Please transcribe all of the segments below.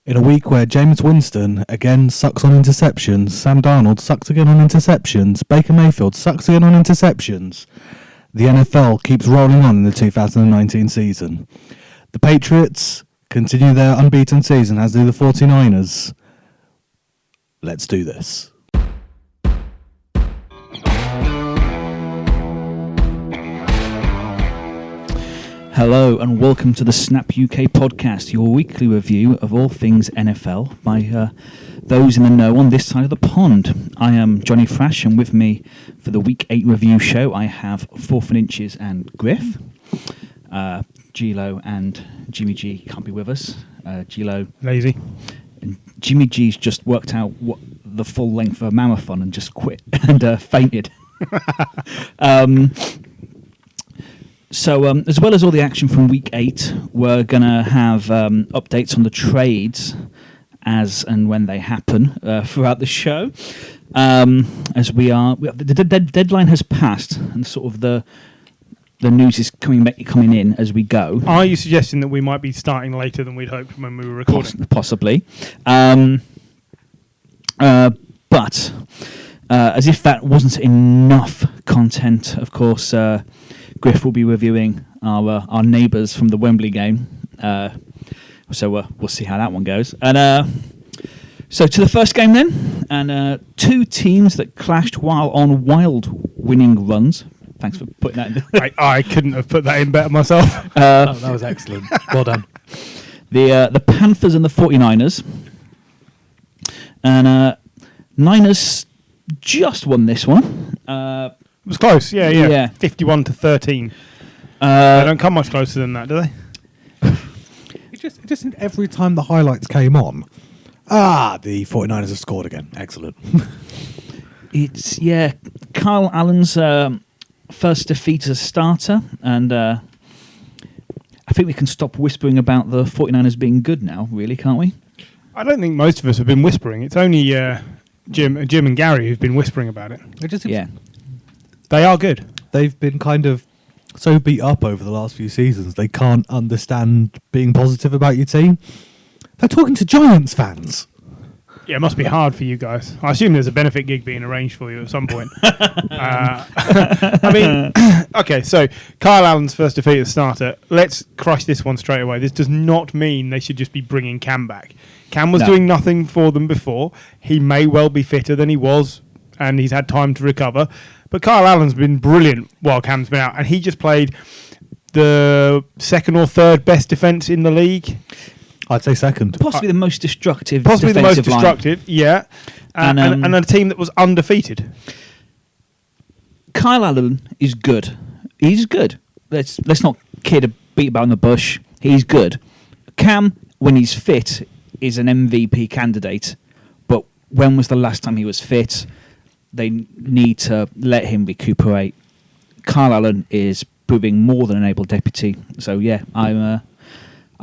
In a week where Jameis Winston again sucks on interceptions, Sam Darnold sucks again on interceptions, Baker Mayfield sucks again on interceptions, the NFL keeps rolling on in the 2019 season. The Patriots continue their unbeaten season, as do the 49ers. Let's do this. Hello and welcome to the Snap UK podcast, your weekly review of all things NFL by those in the know on this side of the pond. I am Johnny Thrash, and with me for the Week 8 review show I have 4 Inches and Griff. Gilo and Jimmy G can't be with us. Gilo lazy. And Jimmy G's just worked out what the full length of a marathon and just quit and fainted. So, as well as all the action from Week 8, we're going to have updates on the trades as and when they happen throughout the show. As the deadline has passed, and sort of the news is coming in as we go. Are you suggesting that we might be starting later than we'd hoped when we were recording? Possibly. But as if that wasn't enough content, of course, Griff will be reviewing our neighbours from the Wembley game. So we'll see how that one goes. And so to the first game then. And 2 teams that clashed while on wild winning runs. Thanks for putting that in. I couldn't have put that in better myself. That was excellent. Well done. The Panthers and the 49ers. And Niners just won this one. It was close, yeah. 51-13. They don't come much closer than that, do they? It just every time the highlights came on, the 49ers have scored again. Excellent. Kyle Allen's first defeat as a starter, and I think we can stop whispering about the 49ers being good now, really, can't we? I don't think most of us have been whispering. It's only Jim and Gary who've been whispering about it. They are good. They've been kind of so beat up over the last few seasons, they can't understand being positive about your team. They're talking to Giants fans. Yeah, it must be hard for you guys. I assume there's a benefit gig being arranged for you at some point. Okay, so Kyle Allen's first defeat as starter. Let's crush this one straight away. This does not mean they should just be bringing Cam back. Cam was doing nothing for them before. He may well be fitter than he was, and he's had time to recover. But Kyle Allen's been brilliant while Cam's been out, and he just played the second or third best defence in the league. I'd say second. Possibly the most destructive. Possibly the most destructive, yeah. And a team that was undefeated. Kyle Allen is good. He's good. Let's not kid a beat about in the bush. He's good. Cam, when he's fit, is an MVP candidate. But when was the last time he was fit? They need to let him recuperate. Kyle Allen is proving more than an able deputy. So yeah, I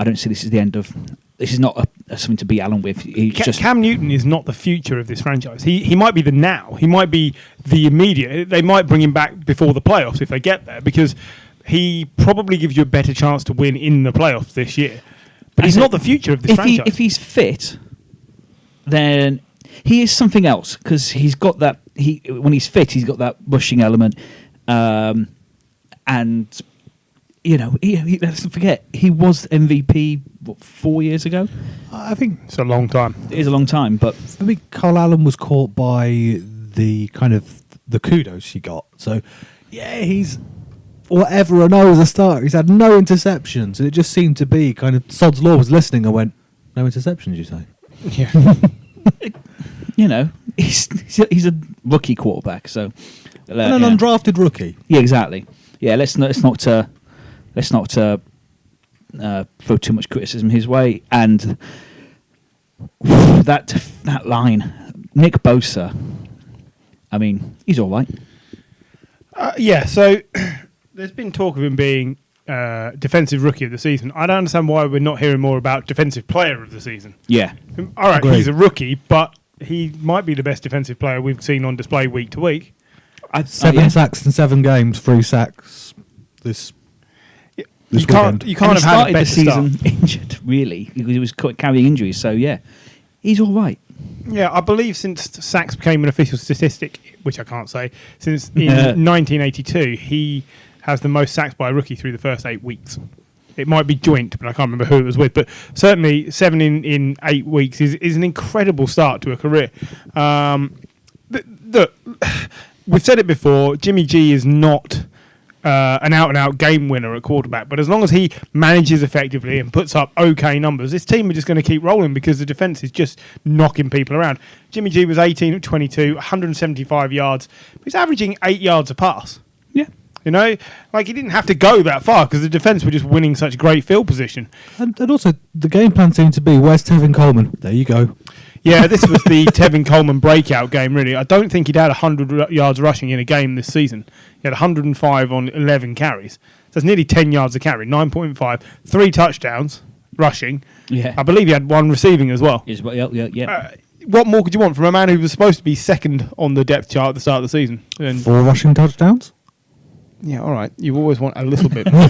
don't see this as the end of. This is not something to beat Allen with. Cam Newton is not the future of this franchise. He might be the now. He might be the immediate. They might bring him back before the playoffs if they get there, because he probably gives you a better chance to win in the playoffs this year. But he's not the future of this franchise. If he's fit, then he is something else, because he's got that. When he's fit, he's got that rushing element, and let's not forget he was MVP 4 years ago. I think it's a long time. It is a long time, but for me, Kyle Allen was caught by the kind of the kudos he got. So yeah, he's whatever I know as a starter. He's had no interceptions, and it just seemed to be kind of Sod's Law was listening and went, "No interceptions, you say?" Yeah. He's a rookie quarterback, so an undrafted rookie. Yeah, exactly. Yeah, let's not throw too much criticism his way. And that line, Nick Bosa. I mean, he's all right. So there's been talk of him being defensive rookie of the season. I don't understand why we're not hearing more about defensive player of the season. Yeah. All right, he's a rookie, but he might be the best defensive player we've seen on display week to week. 7 sacks in 7 games, 3 sacks. this weekend. You can't And have had a he better started the season start. injured, really. He was carrying injuries, so yeah, he's all right. Yeah, I believe since sacks became an official statistic, which I can't say, since in 1982, he has the most sacks by a rookie through the first 8 weeks. It might be joint, but I can't remember who it was with. But certainly 7 in 8 weeks is an incredible start to a career. We've said it before, Jimmy G is not an out-and-out game winner at quarterback, but as long as he manages effectively and puts up okay numbers, this team are just going to keep rolling because the defence is just knocking people around. Jimmy G was 18 of 22, 175 yards. He's averaging 8 yards a pass. Yeah. You know, like he didn't have to go that far because the defence were just winning such great field position. And also, the game plan seemed to be, where's Tevin Coleman? There you go. Yeah, this was the Tevin Coleman breakout game, really. I don't think he'd had 100 yards rushing in a game this season. He had 105 on 11 carries. So that's nearly 10 yards a carry, 9.5, 3 touchdowns rushing. Yeah. I believe he had 1 receiving as well. Yeah. What more could you want from a man who was supposed to be second on the depth chart at the start of the season? And 4 rushing touchdowns? yeah, all right. You always want a little bit more.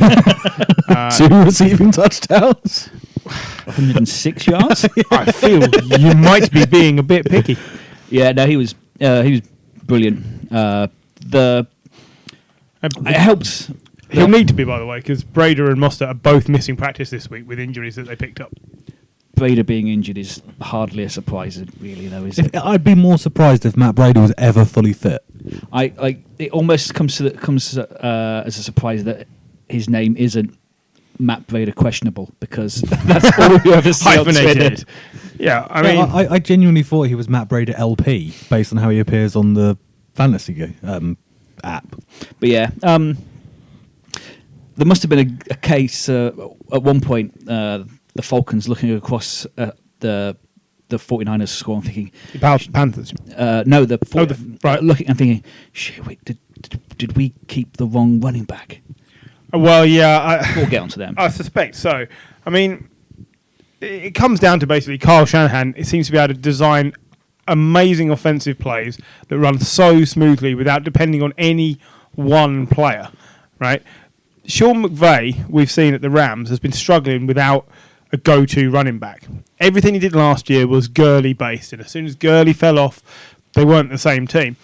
2 receiving touchdowns? 106 yards. I feel you might be being a bit picky. Yeah, no, he was brilliant. It helped. He'll need to be, by the way, because Brader and Mostert are both missing practice this week with injuries that they picked up. Brader being injured is hardly a surprise, really, though, is it? I'd be more surprised if Matt Brady was ever fully fit. It almost comes as a surprise that his name isn't Matt Brader questionable, because that's all you ever see on Twitter. Hyphenated. Yeah, I mean, I genuinely thought he was Matt Brady LP based on how he appears on the fantasy app. But yeah, there must have been a case at one point. The Falcons looking across the 49ers score and thinking, Panthers. no, right. looking and thinking, shit, wait, did we keep the wrong running back? Well, yeah, We'll get onto them. I suspect so. I mean, it comes down to basically Kyle Shanahan. It seems to be able to design amazing offensive plays that run so smoothly without depending on any one player, right? Sean McVay, we've seen at the Rams, has been struggling without a go-to running back. Everything he did last year was Gurley-based, and as soon as Gurley fell off, they weren't the same team.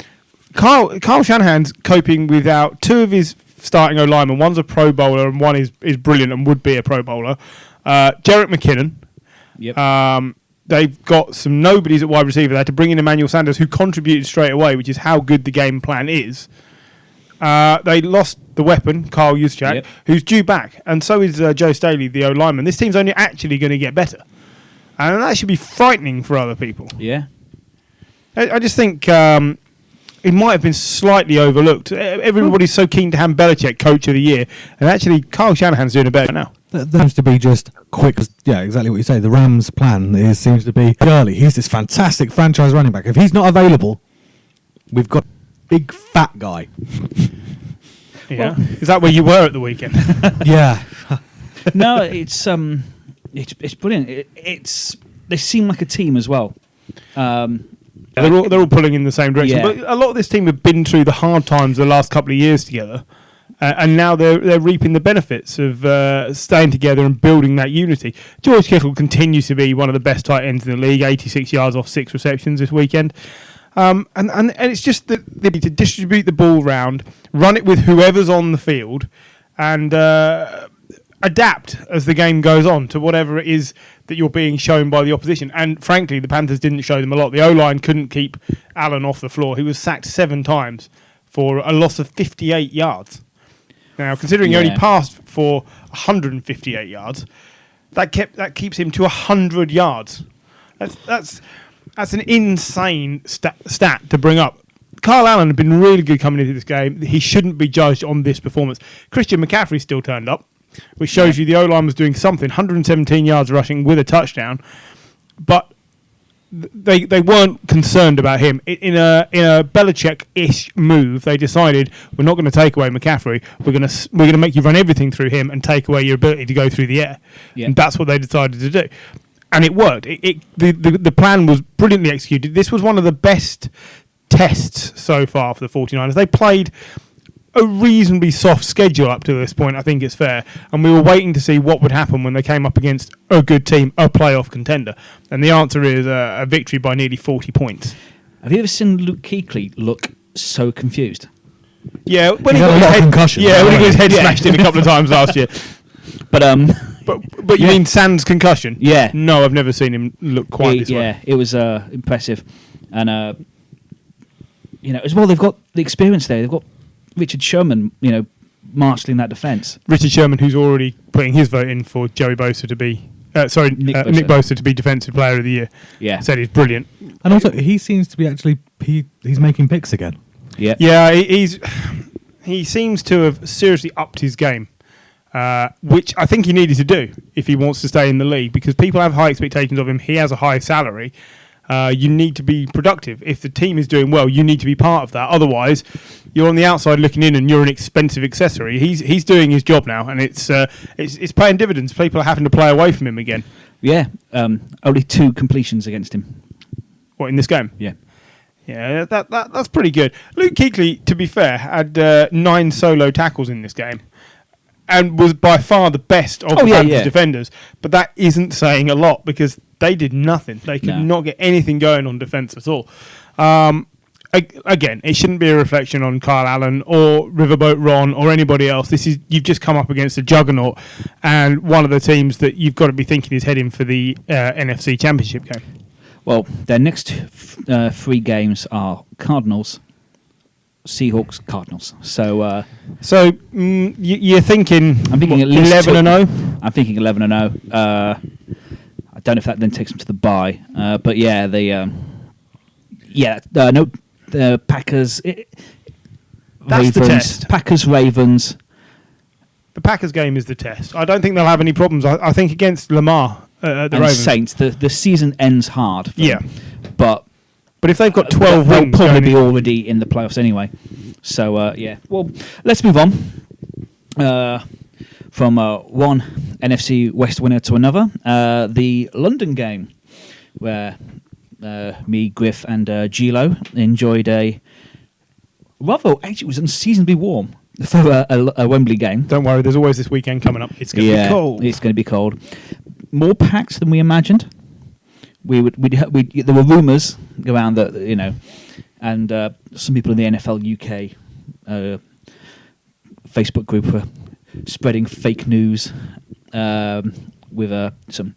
Kyle Shanahan's coping without 2 of his starting O-linemen. One's a Pro Bowler, and one is brilliant and would be a Pro Bowler. Jerick McKinnon. Yep. They've got some nobodies at wide receiver. They had to bring in Emmanuel Sanders, who contributed straight away, which is how good the game plan is. They lost the weapon, Kyle Juszczyk, who's due back, and so is Joe Staley, the O-lineman. This team's only actually going to get better, and that should be frightening for other people. Yeah. I just think it might have been slightly overlooked. Everybody's so keen to have Belichick Coach of the Year, and actually Kyle Shanahan's doing a better now. That seems to be just quick. Yeah, exactly what you say. The Rams' plan seems to be Gurley. He's this fantastic franchise running back. If he's not available, we've got big fat guy. Yeah, is that where you were at the weekend? Yeah. No, it's brilliant. They seem like a team as well. They're all pulling in the same direction. Yeah. But a lot of this team have been through the hard times the last couple of years together, and now they're reaping the benefits of staying together and building that unity. George Kittle continues to be one of the best tight ends in the league. 86 yards off 6 receptions this weekend. And it's just the ability to distribute the ball round, run it with whoever's on the field, and adapt as the game goes on to whatever it is that you're being shown by the opposition. And frankly, the Panthers didn't show them a lot. The O-line couldn't keep Allen off the floor. He was sacked 7 times for a loss of 58 yards. Now, considering he only passed for 158 yards, that keeps him to 100 yards. That's an insane stat to bring up. Kyle Allen had been really good coming into this game. He shouldn't be judged on this performance. Christian McCaffrey still turned up, which shows you the O-line was doing something. 117 yards rushing with a touchdown. But they weren't concerned about him. In a Belichick-ish move, they decided, we're not going to take away McCaffrey. We're going to make you run everything through him and take away your ability to go through the air. Yeah. And that's what they decided to do. And it worked. The plan was brilliantly executed. This was one of the best tests so far for the 49ers. They played a reasonably soft schedule up to this point, I think it's fair. And we were waiting to see what would happen when they came up against a good team, a playoff contender. And the answer is a victory by nearly 40 points. Have you ever seen Luke Kuechly look so confused? Yeah, when He had a lot of concussion. Yeah, when he got his head smashed in a couple of times last year. But you mean Sans concussion? Yeah. No, I've never seen him look quite this way. Yeah, it was impressive. And, as well, they've got the experience there. They've got Richard Sherman, marshalling that defence. Richard Sherman, who's already putting his vote in for Joey Bosa to be... Nick Bosa to be Defensive Player of the Year. Yeah. Said he's brilliant. And also, he seems to be actually... He's making picks again. Yeah. Yeah, he seems to have seriously upped his game, which I think he needed to do if he wants to stay in the league, because people have high expectations of him. He has a high salary. You need to be productive. If the team is doing well, you need to be part of that. Otherwise, you're on the outside looking in and you're an expensive accessory. He's doing his job now, and it's paying dividends. People are having to play away from him again. Yeah. Only 2 completions against him. What, in this game? Yeah. Yeah, that's pretty good. Luke Kuechly, to be fair, had 9 solo tackles in this game and was by far the best of the Panthers defenders. But that isn't saying a lot because they did nothing. They could not get anything going on defence at all. Again, it shouldn't be a reflection on Kyle Allen or Riverboat Ron or anybody else. You've just come up against a juggernaut and one of the teams that you've got to be thinking is heading for the NFC Championship game. Well, their next 3 games are Cardinals, Seahawks, Cardinals. So you're thinking? I'm thinking at least 11-0. I'm thinking 11-0. I don't know if that then takes them to the bye, but yeah, the Packers. That's Ravens, the test. Packers, Ravens. The Packers game is the test. I don't think they'll have any problems. I think against Lamar. The Ravens. Saints, the season ends hard. Yeah. But if they've got 12 they'll wins... probably be already in the playoffs anyway. So, yeah. Well, let's move on from one NFC West winner to another. The London game, where me, Griff, and Gilo enjoyed a... Rather, actually, it was unseasonably warm for a Wembley game. Don't worry, there's always this weekend coming up. It's going to be cold. It's going to be cold. More packed than we imagined. There were rumours around that, and some people in the NFL UK Facebook group were spreading fake news with some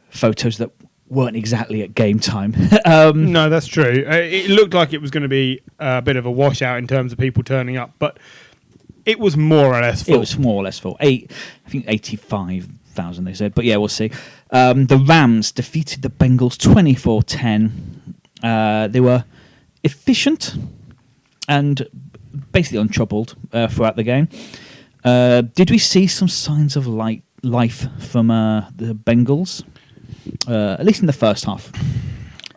photos that weren't exactly at game time. No, that's true. It looked like it was going to be a bit of a washout in terms of people turning up, but it was more or less full. It was more or less full. I think 85,000 they said, but yeah, we'll see. The Rams defeated the Bengals 24-10. They were efficient and basically untroubled throughout the game. Did we see some signs of life from the Bengals? At least in the first half.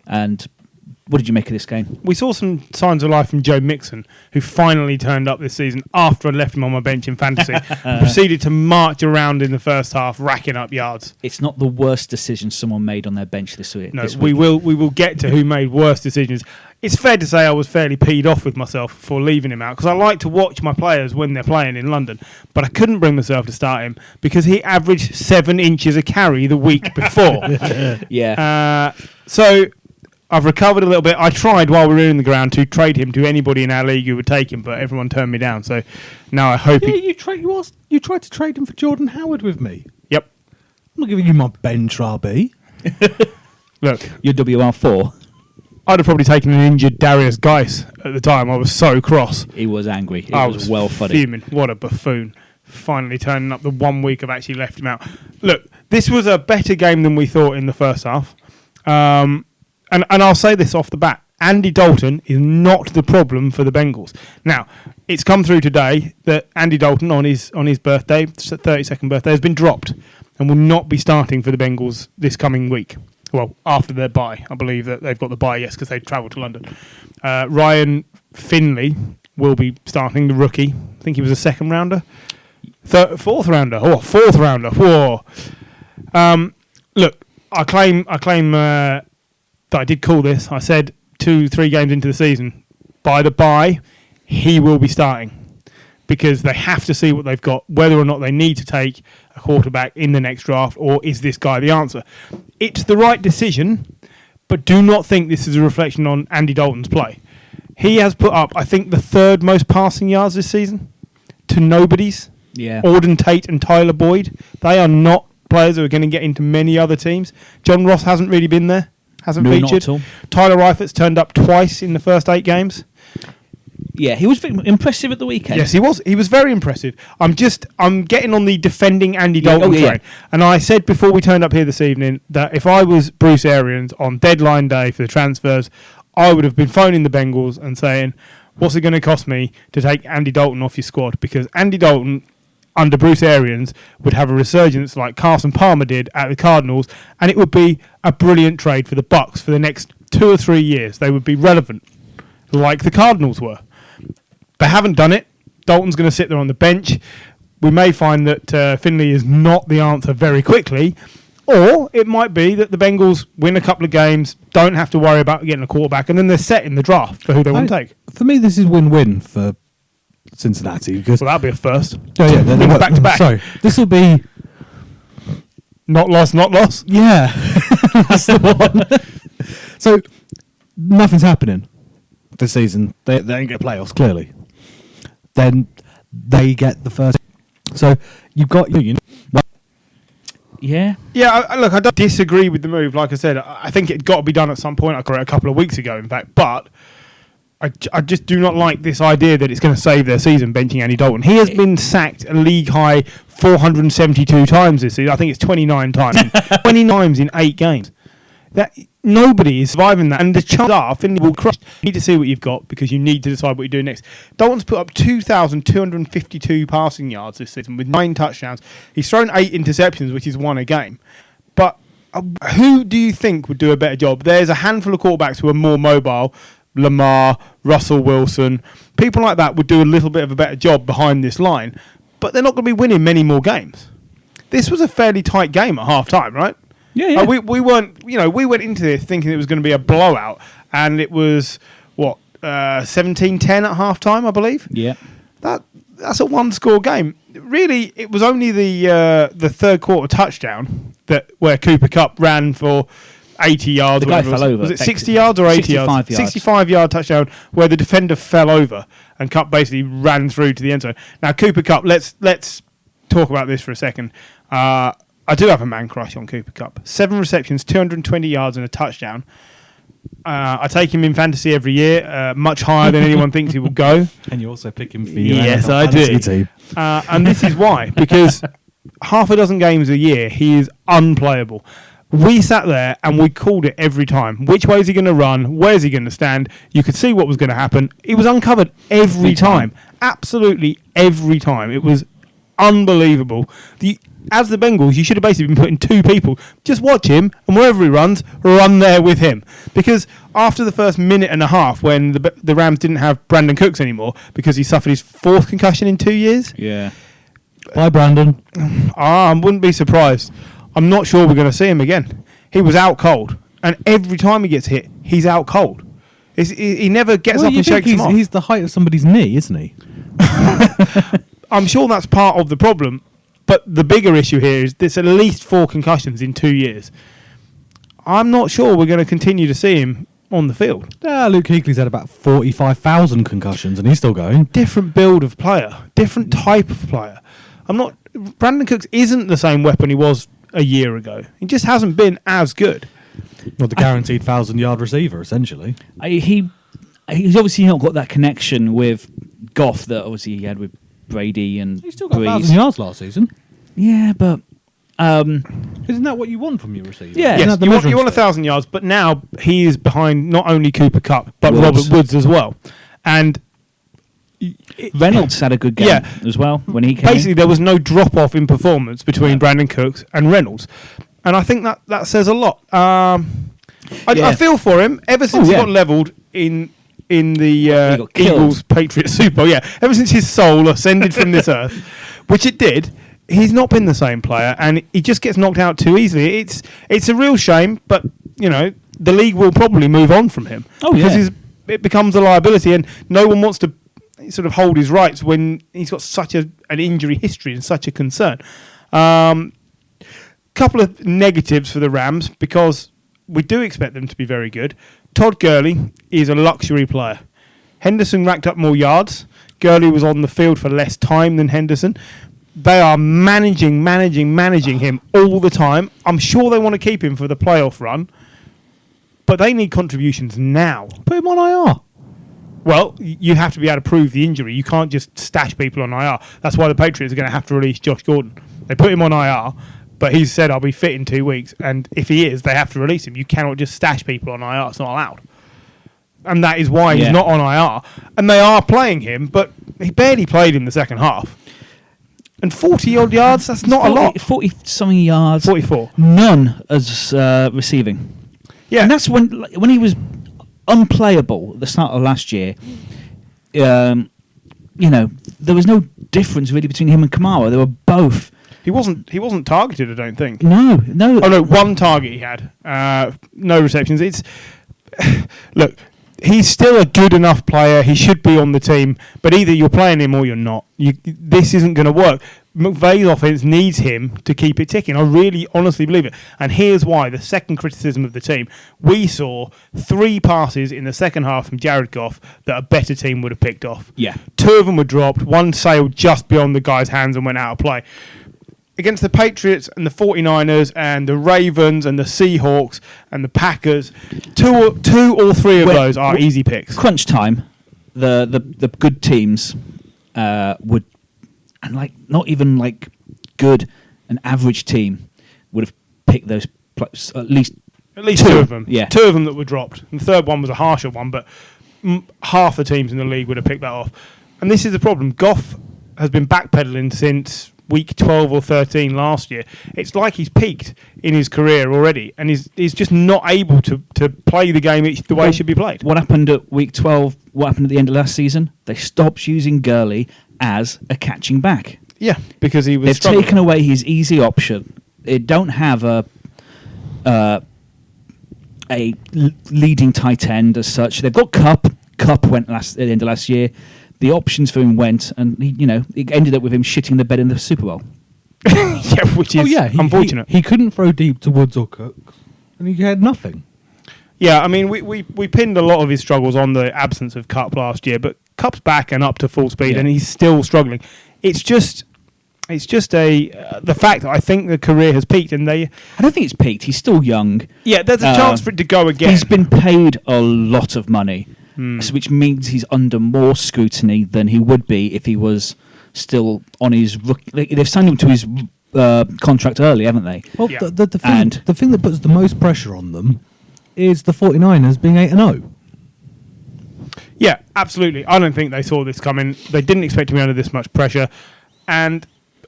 And what did you make of this game? We saw some signs of life from Joe Mixon, who finally turned up this season after I left him on my bench in fantasy and proceeded to march around in the first half, racking up yards. It's not the worst decision someone made on their bench this week. No, we will get to who made worse decisions. It's fair to say I was fairly peed off with myself for leaving him out, because I like to watch my players when they're playing in London, but I couldn't bring myself to start him because he averaged 7 inches a carry the week before. Yeah. So I've recovered a little bit. I tried while we were in the ground to trade him to anybody in our league who would take him, but everyone turned me down. So now I hope you tried to trade him for Jordan Howard with me. Yep. I'm not giving you my bench, RB. Look, Your WR4. I'd have probably taken an injured Darius Geis at the time. I was so cross. He was angry. I was well funny. Fuming. What a buffoon. Finally turning up the 1 week I've actually left him out. Look, this was a better game than we thought in the first half. And I'll say this off the bat. Andy Dalton is not the problem for the Bengals. Now, it's come through today that Andy Dalton on his birthday, 32nd birthday, has been dropped and will not be starting for the Bengals this coming week. Well, after their bye. I believe that they've got the bye, yes, because they travelled to London. Ryan Finley will be starting, the rookie. I think he was a second rounder. Fourth rounder. Oh, fourth rounder. Whoa. Look, I claim that I did call this. I said 2-3 games into the season, by the bye, he will be starting. because they have to see what they've got, whether or not they need to take a quarterback in the next draft, or is this guy the answer? It's the right decision, but do not think this is a reflection on Andy Dalton's play. He has put up, I think, the third most passing yards this season to nobody's. Yeah. Auden Tate and Tyler Boyd. They are not players who are going to get into many other teams. John Ross hasn't really been there. Hasn't No, featured. not at all. Tyler Reifert's turned up twice in the first 8 games. Yeah, he was impressive at the weekend. Yes, he was. He was very impressive. I'm getting on the defending Andy Dalton yeah. train. And I said before we turned up here this evening that if I was Bruce Arians on deadline day for the transfers, I would have been phoning the Bengals and saying, what's it going to cost me to take Andy Dalton off your squad? Because Andy Dalton, under Bruce Arians, would have a resurgence like Carson Palmer did at the Cardinals, and it would be a brilliant trade for the Bucs for the next 2 or 3 years. They would be relevant, like the Cardinals were. They haven't done it. Dalton's going to sit there on the bench. We may find that Finley is not the answer very quickly, or it might be that the Bengals win a couple of games, don't have to worry about getting a quarterback, and then they're set in the draft for who they want to take. For me, this is win-win for Cincinnati because Well, that'll be a first. they're back to back. Sorry, this will be Not loss, not loss. yeah. That's the one. So nothing's happening this season. They ain't get playoffs clearly. Then they get the first. So you've got Union. Yeah. Yeah, look, I don't disagree with the move. Like I said, I think it got to be done at some point. I correct a couple of weeks ago, in fact. But I just do not like this idea that it's going to save their season benching Andy Dalton. He has been sacked a league high 472 times this season. I think it's 29 times. 29 times in 8 games. That nobody is surviving that, and the chances are Finley will crush. You need to see what you've got because you need to decide what you do next. Dalton's put up 2,252 passing yards this season with 9 touchdowns. He's thrown 8 interceptions, which is 1 a game. But who do you think would do a better job? There's a handful of quarterbacks who are more mobile. Lamar, Russell Wilson, people like that would do a little bit of a better job behind this line, but they're not going to be winning many more games. This was a fairly tight game at half time, right? Yeah. We weren't, we went into this thinking it was going to be a blowout, and it was 17-10 at half time, I believe. Yeah. That's a 1-score game. Really, it was only the third quarter touchdown where Cooper Kupp ran for 80 yards. The guy fell over. Was it 60 yards or 80 yards? 65-yard touchdown where the defender fell over and Kupp basically ran through to the end zone. Now, Cooper Kupp, let's talk about this for a second. I do have a man crush on Cooper Kupp. 7 receptions, 220 yards and a touchdown. I take him in fantasy every year, much higher than anyone thinks he will go. And you also pick him for your Yes, NFL I do. fantasy team. And this is why, because half a dozen games a year, he is unplayable. We sat there and we called it every time. Which way is he going to run? Where's he going to stand? You could see what was going to happen. It was uncovered every time. Absolutely every time. It was unbelievable. As the Bengals, you should have basically been putting 2 people. Just watch him, and wherever he runs, run there with him. Because after the first minute and a half, when the Rams didn't have Brandon Cooks anymore because he suffered his 4th concussion in 2 years. Yeah. Bye, Brandon. I wouldn't be surprised. I'm not sure we're going to see him again. He was out cold, and every time he gets hit, he's out cold. He never gets up and shakes him off. He's the height of somebody's knee, isn't he? I'm sure that's part of the problem, but the bigger issue here is there's at least 4 concussions in 2 years. I'm not sure we're going to continue to see him on the field. Luke Kuechly's had about 45,000 concussions, and he's still going. Different build of player, different type of player. Brandon Cooks isn't the same weapon he was a year ago. He just hasn't been as good. Well, the guaranteed 1,000-yard receiver, essentially. He's obviously not got that connection with Goff that obviously he had with Brady and He still got Breeze. 1,000 yards last season. Yeah, but Isn't that what you want from your receiver? Yeah. Isn't Yes, that the you measuring want stick? 1,000 yards, but now he is behind not only Cooper Kupp, but Woods. Robert Woods as well. And Reynolds had a good game as well when he came basically in. there was no drop-off in performance between Brandon Cooks and Reynolds. And I think that says a lot. I feel for him. Ever since he got levelled in the got killed. Eagles Patriots Super Bowl, ever since his soul ascended from this earth, which it did, he's not been the same player, and he just gets knocked out too easily. It's a real shame, but the league will probably move on from him because it becomes a liability, and no one wants to sort of hold his rights when he's got such an injury history and such a concern. Couple of negatives for the Rams, because we do expect them to be very good. Todd Gurley is a luxury player. Henderson racked up more yards. Gurley was on the field for less time than Henderson. They are managing him all the time. I'm sure they want to keep him for the playoff run, but they need contributions now. Put him on IR. Well, you have to be able to prove the injury. You can't just stash people on IR. That's why the Patriots are going to have to release Josh Gordon. They put him on IR, but he's said, I'll be fit in 2 weeks. And if he is, they have to release him. You cannot just stash people on IR. It's not allowed. And that is why he's not on IR. And they are playing him, but he barely played in the second half. And 40-odd yards, that's not a lot. 40-something yards. 44. None as receiving. Yeah. And that's when he was unplayable at the start of last year. There was no difference really between him and Kamara. They were both. He wasn't targeted, I don't think. No. Oh no, one target he had. No receptions. Look, he's still a good enough player. He should be on the team, but either you're playing him or you're not. This isn't going to work. McVay's offense needs him to keep it ticking. I really honestly believe it. And here's why. The second criticism of the team. We saw 3 passes in the second half from Jared Goff that a better team would have picked off. Yeah. 2 of them were dropped. 1 sailed just beyond the guy's hands and went out of play. Against the Patriots and the 49ers and the Ravens and the Seahawks and the Packers, two or three of those are easy picks. Crunch time, the good teams would, and not even good, an average team would have picked those at least 2 of them. Yeah. 2 of them that were dropped. And the third one was a harsher one, but half the teams in the league would have picked that off. And this is the problem. Goff has been backpedaling since week 12 or 13 last year. It's like he's peaked in his career already, and he's just not able to play the game the way it should be played. What happened at week 12? What happened at the end of last season? They stopped using Gurley as a catching back. Yeah, because he was They've struggling. taken away his easy option. They don't have a leading tight end as such. They've got Cup. Cup went at the end of last year. The options for him went, and it ended up with him shitting the bed in the Super Bowl. Yeah, which is unfortunate. He couldn't throw deep to Woods or Cooks, and he had nothing. Yeah, I mean, we pinned a lot of his struggles on the absence of Cup last year, but Cup's back and up to full speed, and he's still struggling. It's just the fact that I think the career has peaked, and I don't think it's peaked. He's still young. Yeah, there's a chance for it to go again. He's been paid a lot of money. Which means he's under more scrutiny than he would be if he was still on his... They've signed him to his contract early, haven't they? Well, Yeah. the thing that puts the most pressure on them is the 49ers being 8-0. Yeah, absolutely. I don't think they saw this coming. They didn't expect to be under this much pressure. And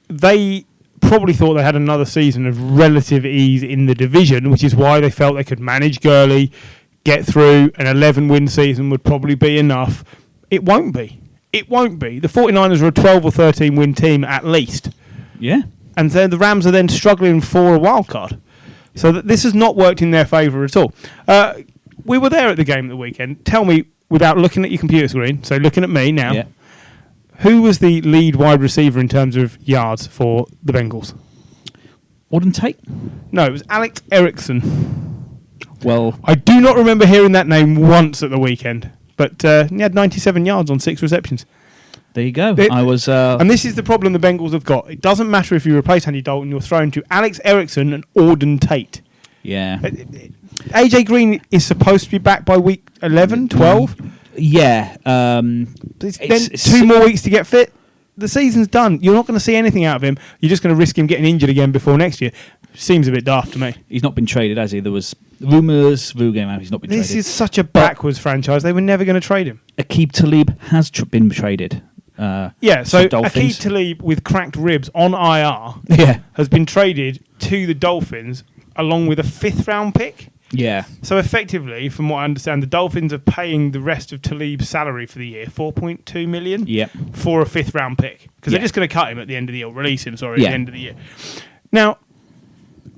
they probably thought they had another season of relative ease in the division, which is why they felt they could manage Gurley, get through. An 11-win season would probably be enough. It won't be. The 49ers are a 12 or 13-win team at least. Yeah. And then the Rams are then struggling for a wild card. So this has not worked in their favour at all. We were there at the game at the weekend. Tell me, without looking at your computer screen, so looking at me now, who was the lead wide receiver in terms of yards for the Bengals? Auden Tate? No, it was Alex Erickson. Well, I do not remember hearing that name once at the weekend, but he had 97 yards on 6 receptions. There you go. And this is the problem the Bengals have got. It doesn't matter if you replace Andy Dalton, you're thrown to Alex Erickson and Auden Tate. Yeah. AJ Green is supposed to be back by week 11, 12. Yeah. It's 2 more weeks to get fit. The season's done. You're not going to see anything out of him. You're just going to risk him getting injured again before next year. Seems a bit daft to me. He's not been traded, has he? There was rumours, Vu game out, he's not been traded. This is such a backwards franchise. They were never going to trade him. Aqib Talib has been traded. So Aqib Talib with cracked ribs on IR has been traded to the Dolphins along with a 5th-round pick. Yeah. So effectively, from what I understand, the Dolphins are paying the rest of Talib's salary for the year, $4.2 million, for a 5th-round pick. Because they're just going to cut him at the end of the year, or release him, at the end of the year. Now,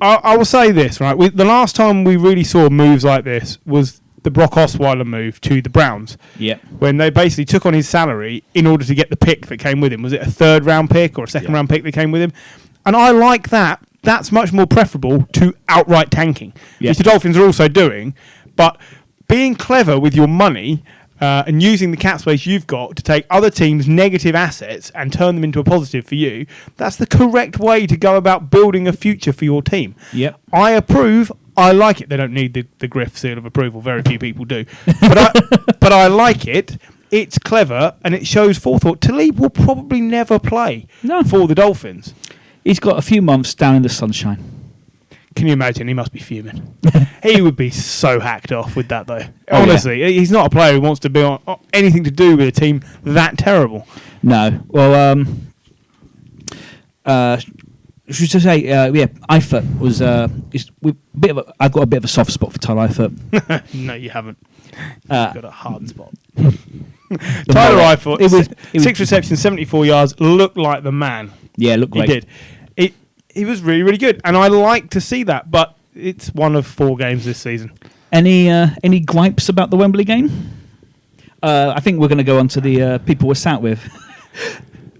I will say this, right? The last time we really saw moves like this was the Brock Osweiler move to the Browns. Yeah. When they basically took on his salary in order to get the pick that came with him. Was it a third-round pick or a second-round pick that came with him? And I like that. That's much more preferable to outright tanking, which the Dolphins are also doing. But being clever with your money and using the cap space you've got to take other teams' negative assets and turn them into a positive for you, that's the correct way to go about building a future for your team. Yep. I approve. I like it. They don't need the Griff seal of approval. Very few people do. But I like it. It's clever and it shows forethought. Talib will probably never play for the Dolphins. He's got a few months down in the sunshine. Can you imagine? He must be fuming. He would be so hacked off with that, though. Honestly, he's not a player who wants to be on anything to do with a team that terrible. No. Well, should I say, Eifert was. I've got a bit of a soft spot for Tyler Eifert. No, you haven't. You've got a hard spot. Tyler Eifert, 6 receptions, 74 yards, looked like the man. Yeah, looked great. He did. He was really, really good, and I like to see that. But it's one of 4 games this season. Any gripes about the Wembley game? I think we're going to go on to the people we're sat with.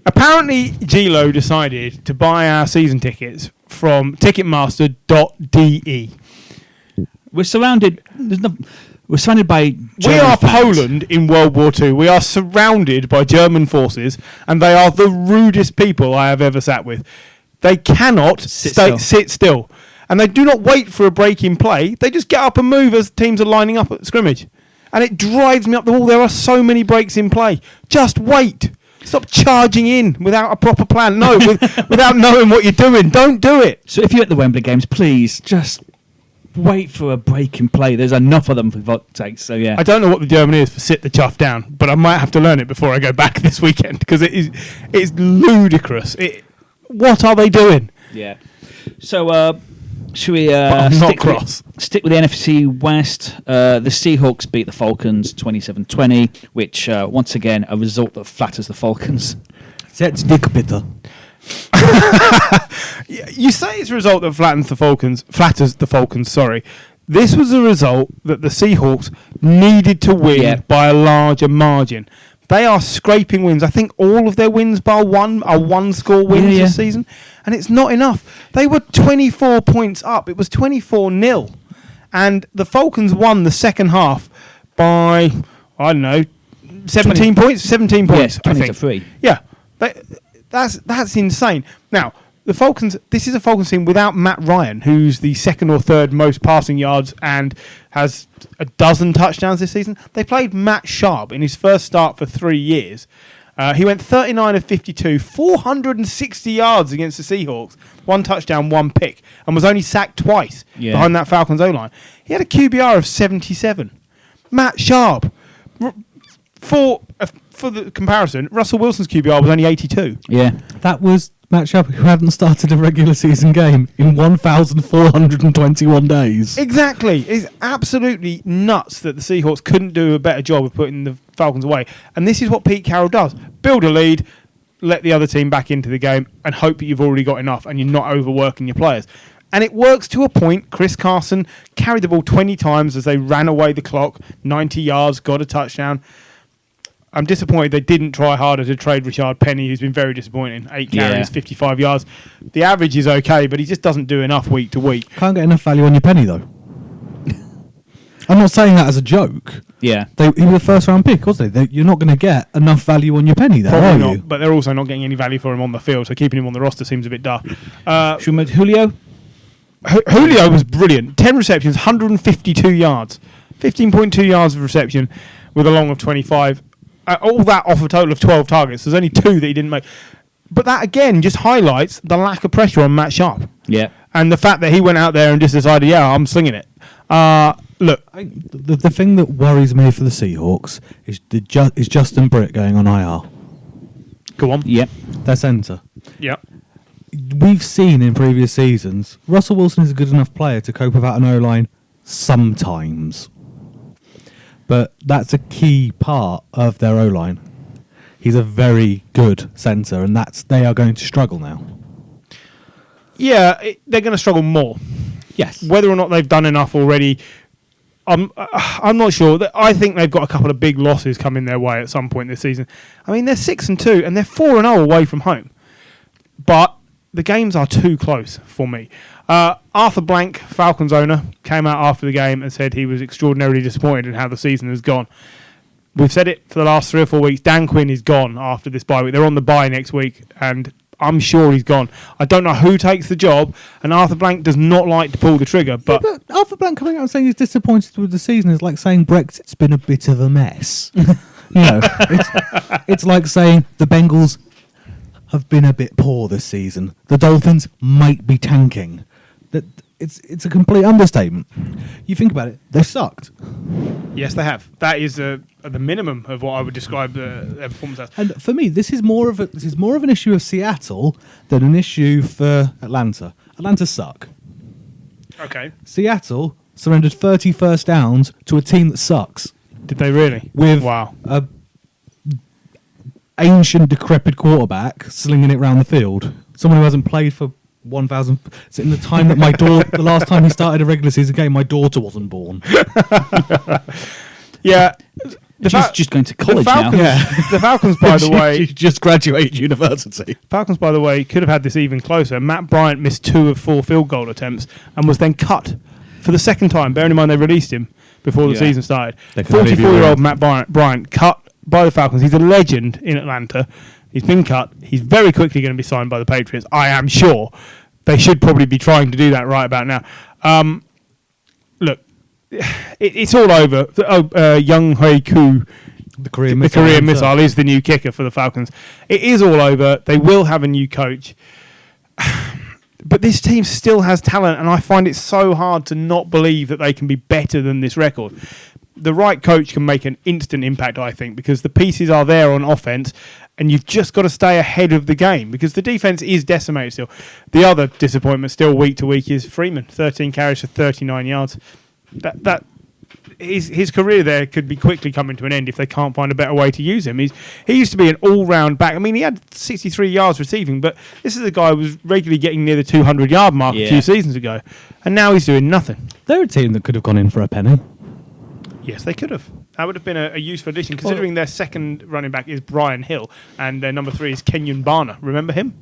Apparently, Gilo decided to buy our season tickets from Ticketmaster.de. We're surrounded. We're surrounded by German We are fans. Poland in World War II. We are surrounded by German forces, and they are the rudest people I have ever sat with. They cannot sit still. And they do not wait for a break in play. They just get up and move as teams are lining up at scrimmage. And it drives me up the wall. There are so many breaks in play. Just wait. Stop charging in without a proper plan. No, without knowing what you're doing. Don't do it. So if you're at the Wembley games, please just wait for a break in play. There's enough of them for fuck's sake. So yeah. I don't know what the German is for sit the chuff down, but I might have to learn it before I go back this weekend because it's ludicrous. What are they doing? Yeah. So should we stick with the NFC West? The Seahawks beat the Falcons 27-20, which once again a result that flatters the Falcons. Setz dich bitte. You say it's a result that flatters the Falcons. Sorry, this was a result that the Seahawks needed to win by a larger margin. They are scraping wins. I think all of their wins bar one are one-score wins this season, and it's not enough. They were 24 points up. It was 24-0, and the Falcons won the second half by 17 points. 17 points. 20-3. Yeah, that's insane. Now the Falcons. This is a Falcons team without Matt Ryan, who's the second or third most passing yards and has a dozen touchdowns this season. They played Matt Sharp in his first start for 3 years. He went 39 of 52, 460 yards against the Seahawks, 1 touchdown, 1 pick, and was only sacked twice behind that Falcons O-line. He had a QBR of 77. Matt Sharp. For the comparison, Russell Wilson's QBR was only 82. Yeah. That was Matt Sharp, who hadn't started a regular season game in 1,421 days. Exactly. It's absolutely nuts that the Seahawks couldn't do a better job of putting the Falcons away. And this is what Pete Carroll does. Build a lead, let the other team back into the game, and hope that you've already got enough and you're not overworking your players. And it works to a point. Chris Carson carried the ball 20 times as they ran away the clock, 90 yards, got a touchdown. I'm disappointed they didn't try harder to trade Rashard Penny, who's been very disappointing. 8 carries, 55 yards. The average is okay, but he just doesn't do enough week to week. Can't get enough value on your penny, though. I'm not saying that as a joke. Yeah. He was a first-round pick, wasn't he? You're not going to get enough value on your penny there, Probably are not, you? but they're also not getting any value for him on the field, so keeping him on the roster seems a bit daft. Should we move to Julio? Julio was brilliant. 10 receptions, 152 yards. 15.2 yards of reception with a long of 25. All that off a total of 12 targets. There's only 2 that he didn't make. But that, again, just highlights the lack of pressure on Matt Sharp. Yeah. And the fact that he went out there and just decided, I'm slinging it. Look. The thing that worries me for the Seahawks is Justin Britt going on IR. Go on. Yep. Their centre. Yep. We've seen in previous seasons, Russell Wilson is a good enough player to cope without an O-line sometimes. But that's a key part of their O-line. He's a very good centre, and they are going to struggle now. Yeah, they're going to struggle more. Yes. Whether or not they've done enough already, I'm not sure. I think they've got a couple of big losses coming their way at some point this season. I mean, they're 6-2 and they're 4-0 away from home, but the games are too close for me. Arthur Blank, Falcons owner, came out after the game and said he was extraordinarily disappointed in how the season has gone. We've said it for the last 3 or 4 weeks. Dan Quinn is gone after this bye week. They're on the bye next week, and I'm sure he's gone. I don't know who takes the job, and Arthur Blank does not like to pull the trigger. But Arthur Blank coming out and saying he's disappointed with the season is like saying Brexit's been a bit of a mess. It's like saying the Bengals have been a bit poor this season. The Dolphins might be tanking. That it's a complete understatement. You think about it, they sucked. yes, they have. That is the minimum of what I would describe their performance as. And for me, this is more of an issue of Seattle than an issue for Atlanta. Atlanta suck. Okay. Seattle surrendered 30 first downs to a team that sucks. Did they really? With wow. a ancient, decrepit quarterback slinging it around the field. Someone who hasn't played for 1,000. So in the time that the last time he started a regular season game, my daughter wasn't born. Yeah. She's just going to college now. The Falcons, by the way, she just graduated university. Falcons, by the way, could have had this even closer. Matt Bryant missed 2 of 4 field goal attempts and was then cut for the second time. Bearing in mind they released him before the season started. 44-year-old Matt Bryant cut by the Falcons. He's a legend in Atlanta. He's been cut. He's very quickly going to be signed by the Patriots. I am sure they should probably be trying to do that right about now. Look, it's all over. Young Hui Koo, The Korean missile is the new kicker for the Falcons. It is all over. They will have a new coach. But this team still has talent, and I find it so hard to not believe that they can be better than this record. The right coach can make an instant impact, I think, because the pieces are there on offense, and you've just got to stay ahead of the game because the defense is decimated still. The other disappointment still week to week is Freeman, 13 carries for 39 yards. That his career there could be quickly coming to an end if they can't find a better way to use him. He used to be an all-round back. I mean, he had 63 yards receiving, but this is a guy who was regularly getting near the 200-yard mark a few seasons ago, and now he's doing nothing. They're a team that could have gone in for a penny. Yes, they could have. That would have been a useful addition, considering their second running back is Brian Hill, and their number 3 is Kenyon Barner. Remember him?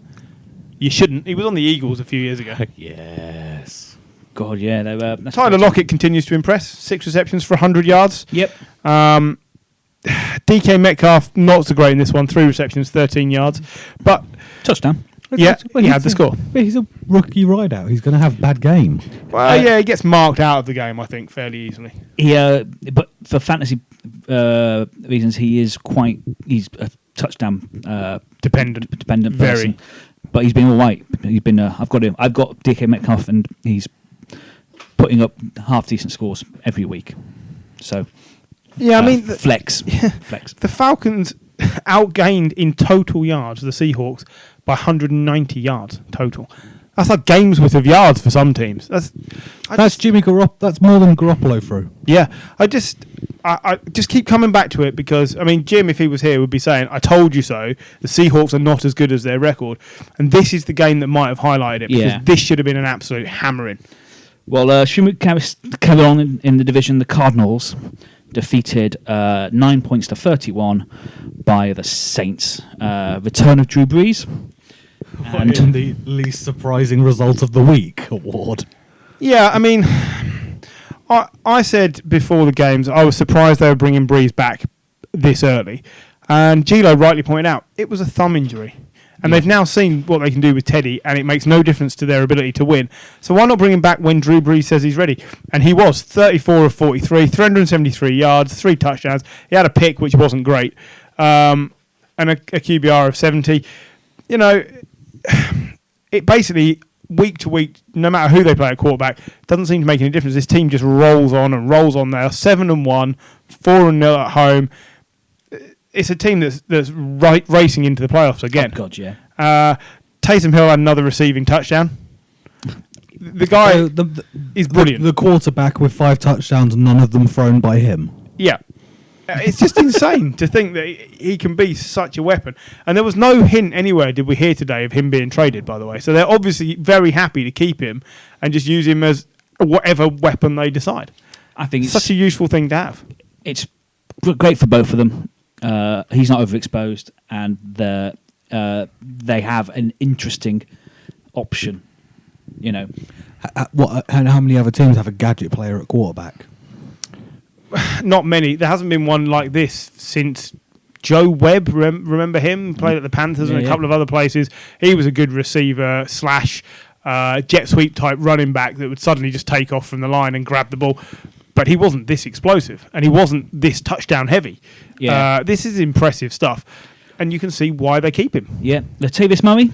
You shouldn't. He was on the Eagles a few years ago. Yes. God, yeah. Tyler Lockett continues to impress. 6 receptions for 100 yards. Yep. DK Metcalf, not so great in this one. 3 receptions, 13 yards. But touchdown. Yeah, he had the score. But he's a rookie rideout. He's going to have a bad game. Well, he gets marked out of the game, I think, fairly easily. But for fantasy reasons, he's a touchdown dependent person. Very. But he's been all right. He's been. I've got DK Metcalf, and he's putting up half decent scores every week. So yeah, I mean flex. The Falcons outgained in total yards the Seahawks by 190 yards total. That's like games worth of yards for some teams. That's Jimmy Garoppolo. That's more than Garoppolo threw. Yeah, I just keep coming back to it because I mean Jim, if he was here, would be saying, "I told you so." The Seahawks are not as good as their record, and this is the game that might have highlighted it because this should have been an absolute hammering. Well, should carry on in the division. The Cardinals defeated 9 points to 31 by the Saints. Return of Drew Brees. And in the least surprising result of the week award. Yeah, I mean, I said before the games I was surprised they were bringing Brees back this early. And Gilo rightly pointed out, it was a thumb injury. And they've now seen what they can do with Teddy, and it makes no difference to their ability to win. So why not bring him back when Drew Brees says he's ready? And he was 34 of 43, 373 yards, 3 touchdowns. He had a pick, which wasn't great, and a QBR of 70. You know, it basically, week to week, no matter who they play at quarterback, doesn't seem to make any difference. This team just rolls on and rolls on. They are 7-1, 4-0 at home. It's a team that's racing into the playoffs again. Oh, God, yeah. Taysom Hill had another receiving touchdown. The guy is brilliant. The quarterback with 5 touchdowns, none of them thrown by him. Yeah. It's just insane to think that he can be such a weapon. And there was no hint anywhere, did we hear today, of him being traded, by the way. So they're obviously very happy to keep him and just use him as whatever weapon they decide. I think it's such a useful thing to have. It's great for both of them. He's not overexposed, and they have an interesting option. You know, And how many other teams have a gadget player at quarterback? Not many. There hasn't been one like this since Joe Webb. Remember him? Played at the Panthers and a couple of other places. He was a good receiver / jet sweep type running back that would suddenly just take off from the line and grab the ball. But he wasn't this explosive, and he wasn't this touchdown heavy. Yeah. This is impressive stuff, and you can see why they keep him. Yeah, Latavius Murray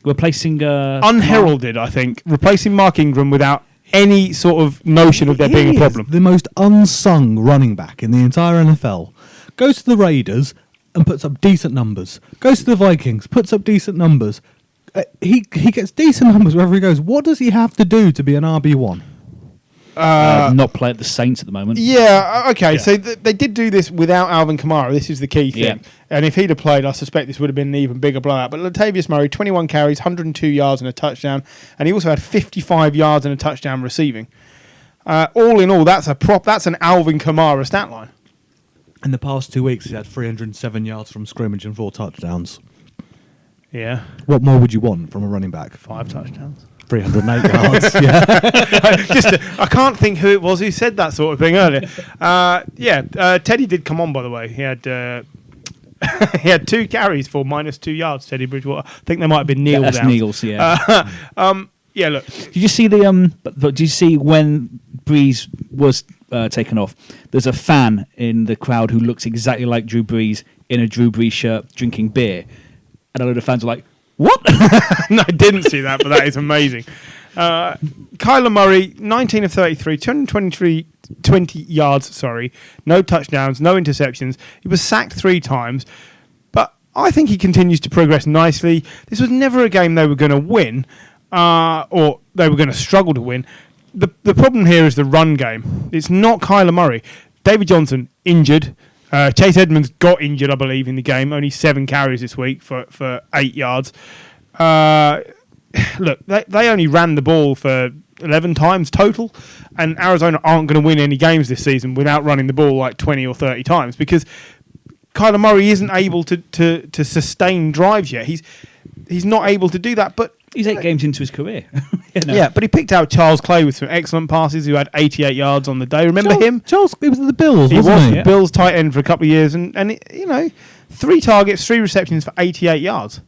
replacing Unheralded, I think, replacing Mark Ingram without any sort of notion of there being a problem. The most unsung running back in the entire NFL. Goes to the Raiders and puts up decent numbers. Goes to the Vikings, puts up decent numbers. He gets decent numbers wherever he goes. What does he have to do to be an RB1? not play at the Saints at the moment. Yeah, okay. Yeah. So they did do this without Alvin Kamara. This is the key thing. Yeah. And if he'd have played, I suspect this would have been an even bigger blowout. But Latavius Murray, 21 carries, 102 yards and a touchdown. And he also had 55 yards and a touchdown receiving. All in all, that's an Alvin Kamara stat line. In the past 2 weeks, he's had 307 yards from scrimmage and 4 touchdowns. Yeah. What more would you want from a running back? 5 touchdowns. 308 yards. Yeah. I can't think who it was who said that sort of thing earlier. Teddy did come on, by the way. He had he had 2 carries for -2 yards. Teddy Bridgewater. I think they might have been Neil. That's Neil's, yeah. Yeah. Look. Did you see did you see when Breeze was taken off? There's a fan in the crowd who looks exactly like Drew Brees in a Drew Brees shirt, drinking beer, and a load of fans are like, "What?" No, I didn't see that, but that is amazing. Kyler Murray, 19 of 33, 20 yards, no touchdowns, no interceptions. He was sacked 3 times, but I think he continues to progress nicely. This was never a game they were going to win, or they were going to struggle to win. The problem here is the run game. It's not Kyler Murray. David Johnson, injured. Chase Edmonds got injured, I believe, in the game. Only 7 carries this week for 8 yards. Look, they only ran the ball for 11 times total, and Arizona aren't going to win any games this season without running the ball like 20 or 30 times because Kyler Murray isn't able to sustain drives yet. He's not able to do that, but he's 8 games into his career. Yeah, but he picked out Charles Clay with some excellent passes who had 88 yards on the day. Remember him? Charles, he was the Bills, he wasn't was he? the Bills tight end for a couple of years, and 3 targets, 3 receptions for 88 yards.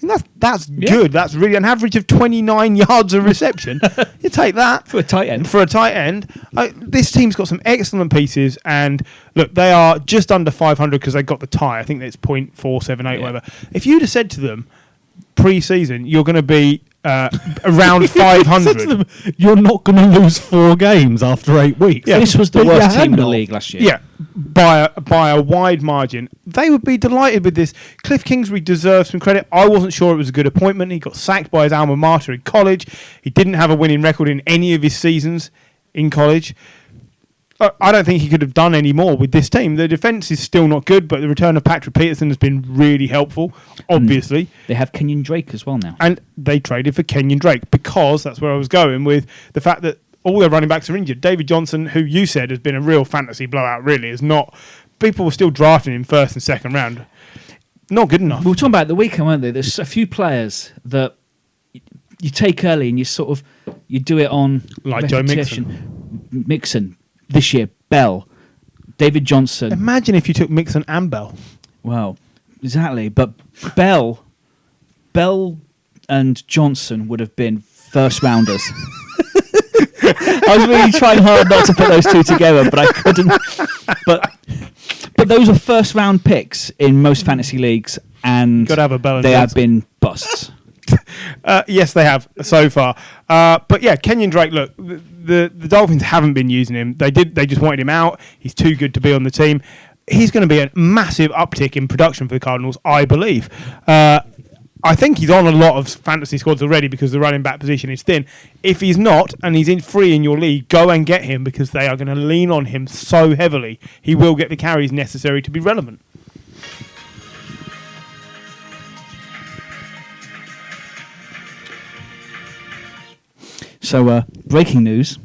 I mean, that's good. That's really an average of 29 yards a reception. You take that for a tight end. This team's got some excellent pieces, and look, they are just under 500 because they got the tie. I think it's .478 whatever. If you'd have said to them pre-season, you're going to be around 500. You're not going to lose 4 games after 8 weeks. Yeah. This was the worst team in the league last year. Yeah, by a wide margin. They would be delighted with this. Cliff Kingsbury deserves some credit. I wasn't sure it was a good appointment. He got sacked by his alma mater in college. He didn't have a winning record in any of his seasons in college. I don't think he could have done any more with this team. The defence is still not good, but the return of Patrick Peterson has been really helpful, obviously. They have Kenyon Drake as well now. And they traded for Kenyon Drake because that's where I was going with the fact that all their running backs are injured. David Johnson, who you said has been a real fantasy blowout, really is not. People were still drafting him first and second round. Not good enough. We were talking about it the weekend, weren't they? There's a few players that you take early and you do it on like Joe Mixon this year, Bell, David Johnson. Imagine if you took Mixon and Bell. Well, exactly. But Bell and Johnson would have been first rounders. I was really trying hard not to put those two together, but I couldn't. But those are first round picks in most fantasy leagues, and have a Bell and they Johnson. have been busts. Yes, they have so far. But yeah, Kenyon Drake. Look, the Dolphins haven't been using him. They just wanted him out. He's too good to be on the team. He's going to be a massive uptick in production for the Cardinals, I believe. I think he's on a lot of fantasy squads already because the running back position is thin. If he's not, and he's free in your league, go and get him because they are going to lean on him so heavily. He will get the carries necessary to be relevant. So, breaking news,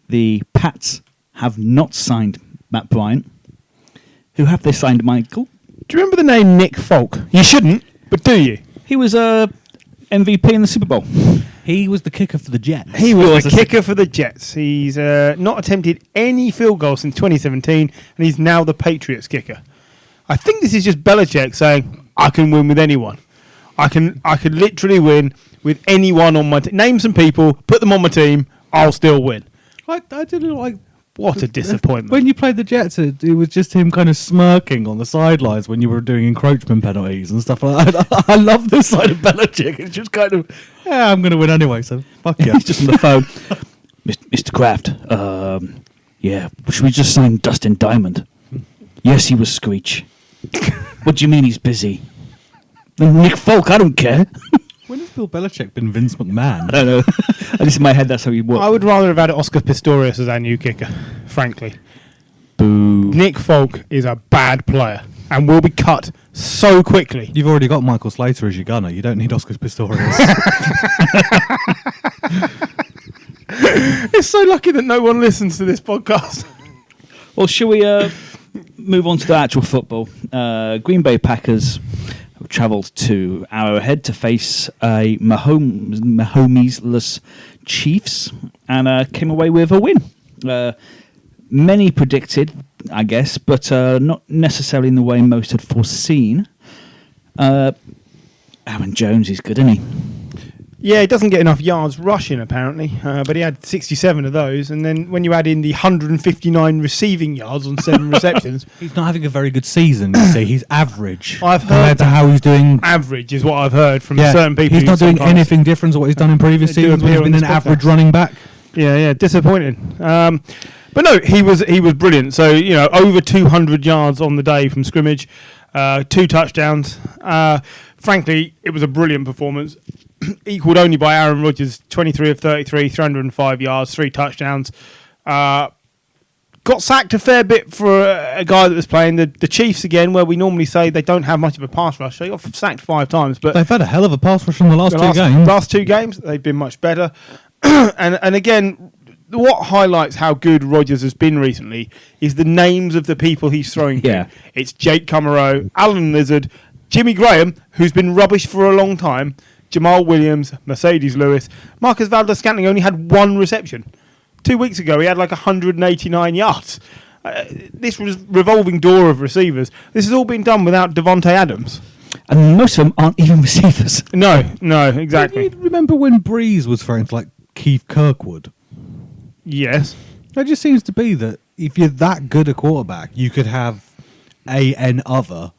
the Pats have not signed Matt Bryant. Who have they signed, Michael? Do you remember the name Nick Folk? You shouldn't, but do you? He was MVP in the Super Bowl. He was the kicker for the Jets. He was the kicker for the Jets. He's not attempted any field goals since 2017, and he's now the Patriots kicker. I think this is just Belichick saying, I can win with anyone. I could literally win with anyone on my team. Name some people, put them on my team, I'll still win. I didn't like... What a disappointment. When you played the Jets, it was just him kind of smirking on the sidelines when you were doing encroachment penalties and stuff like that. I love this side of Belichick. It's just kind of, yeah, I'm going to win anyway, so fuck yeah. He's just on the phone. Mr. Kraft, yeah, should we just sign Dustin Diamond? Yes, he was Screech. What do you mean he's busy? Nick Folk, I don't care. When has Bill Belichick been Vince McMahon? I don't know. At least in my head, that's how he works. I would rather have had Oscar Pistorius as our new kicker, frankly. Boo. Nick Folk is a bad player and will be cut so quickly. You've already got Michael Slater as your gunner. You don't need Oscar Pistorius. It's so lucky that no one listens to this podcast. Well, shall we move on to the actual football? Green Bay Packers travelled to Arrowhead to face a Mahomes-less Chiefs and came away with a win. Many predicted, I guess, but not necessarily in the way most had foreseen. Aaron Jones is good, isn't he? Yeah, he doesn't get enough yards rushing, apparently, but he had 67 of those. And then when you add in the 159 receiving yards on 7 receptions... He's not having a very good season, you see. He's average. I've heard compared to how he's doing... Average is what I've heard from certain people. He's not doing anything different to what he's done in previous seasons when he's been an average running back. Yeah, disappointing. But no, he was brilliant. So, over 200 yards on the day from scrimmage, 2 touchdowns. Frankly, it was a brilliant performance. Equalled only by Aaron Rodgers, 23 of 33, 305 yards, 3 touchdowns. Got sacked a fair bit for a guy that was playing the Chiefs again, where we normally say they don't have much of a pass rush. They got sacked 5 times, but they've had a hell of a pass rush in the last 2 games. Last 2 games, they've been much better. and again, what highlights how good Rodgers has been recently is the names of the people he's throwing to. It's Jake Kummerow, Alan Lizard, Jimmy Graham, who's been rubbish for a long time, Jamal Williams, Mercedes Lewis. Marcus Valdes-Scantling only had 1 reception. 2 weeks ago, he had like 189 yards. This was revolving door of receivers. This has all been done without Devontae Adams. And most of them aren't even receivers. No, exactly. Do you remember when Breeze was throwing to like Keith Kirkwood? Yes. It just seems to be that if you're that good a quarterback, you could have an other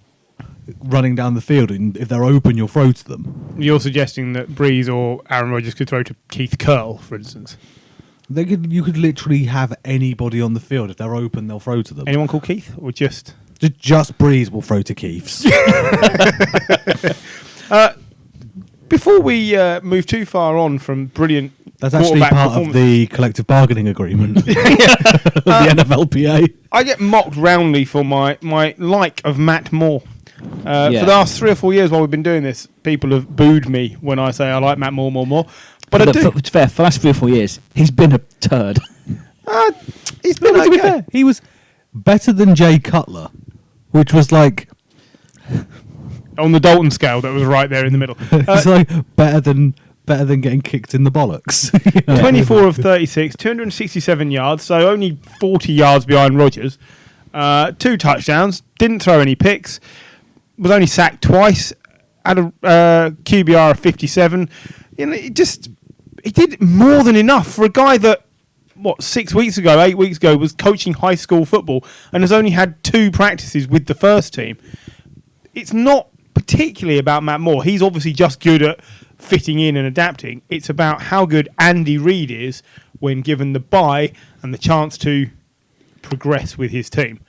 running down the field, and if they're open, you'll throw to them. You're suggesting that Breeze or Aaron Rodgers could throw to Keith Curl, for instance? You could literally have anybody on the field. If they're open, they'll throw to them. Anyone called Keith, or just Breeze will throw to Keiths. Before we move too far on from brilliant, that's actually part of the collective bargaining agreement of the NFLPA. I get mocked roundly for my like of Matt Moore. For the last 3 or 4 years while we've been doing this, people have booed me when I say I like Matt Moore more. But I do. It's fair. For the last 3 or 4 years, he's been a turd. He's been okay. To be fair, he was better than Jay Cutler, which was like on the Dalton scale. That was right there in the middle. It's like better than getting kicked in the bollocks. 24 of 36, 267 yards, so only 40 yards behind Rodgers. 2 touchdowns, didn't throw any picks, was only sacked twice, had a QBR of 57. He did more than enough for a guy that, 8 weeks ago, was coaching high school football and has only had 2 practices with the first team. It's not particularly about Matt Moore. He's obviously just good at fitting in and adapting. It's about how good Andy Reid is when given the bye and the chance to progress with his team.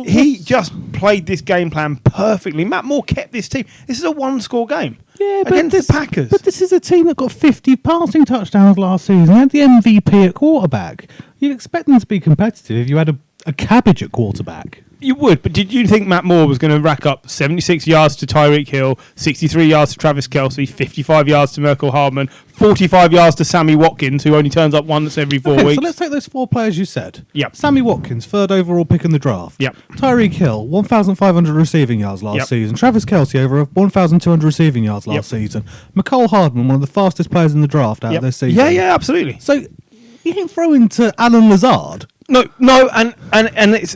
He just played this game plan perfectly. Matt Moore kept this team. This is a 1-score game against the Packers. But this is a team that got 50 passing touchdowns last season. They had the MVP at quarterback. You'd expect them to be competitive if you had a cabbage at quarterback. You would, but did you think Matt Moore was going to rack up 76 yards to Tyreek Hill, 63 yards to Travis Kelce, 55 yards to Merkel Hardman, 45 yards to Sammy Watkins, who only turns up once every 4 weeks? So let's take those 4 players you said. Yep. Sammy Watkins, 3rd overall pick in the draft. Yep. Tyreek Hill, 1,500 receiving yards last season. Travis Kelce, over 1,200 receiving yards last season. Merkel Hardman, one of the fastest players in the draft out of this season. Yeah, absolutely. So you can throw into Alan Lazard. No, and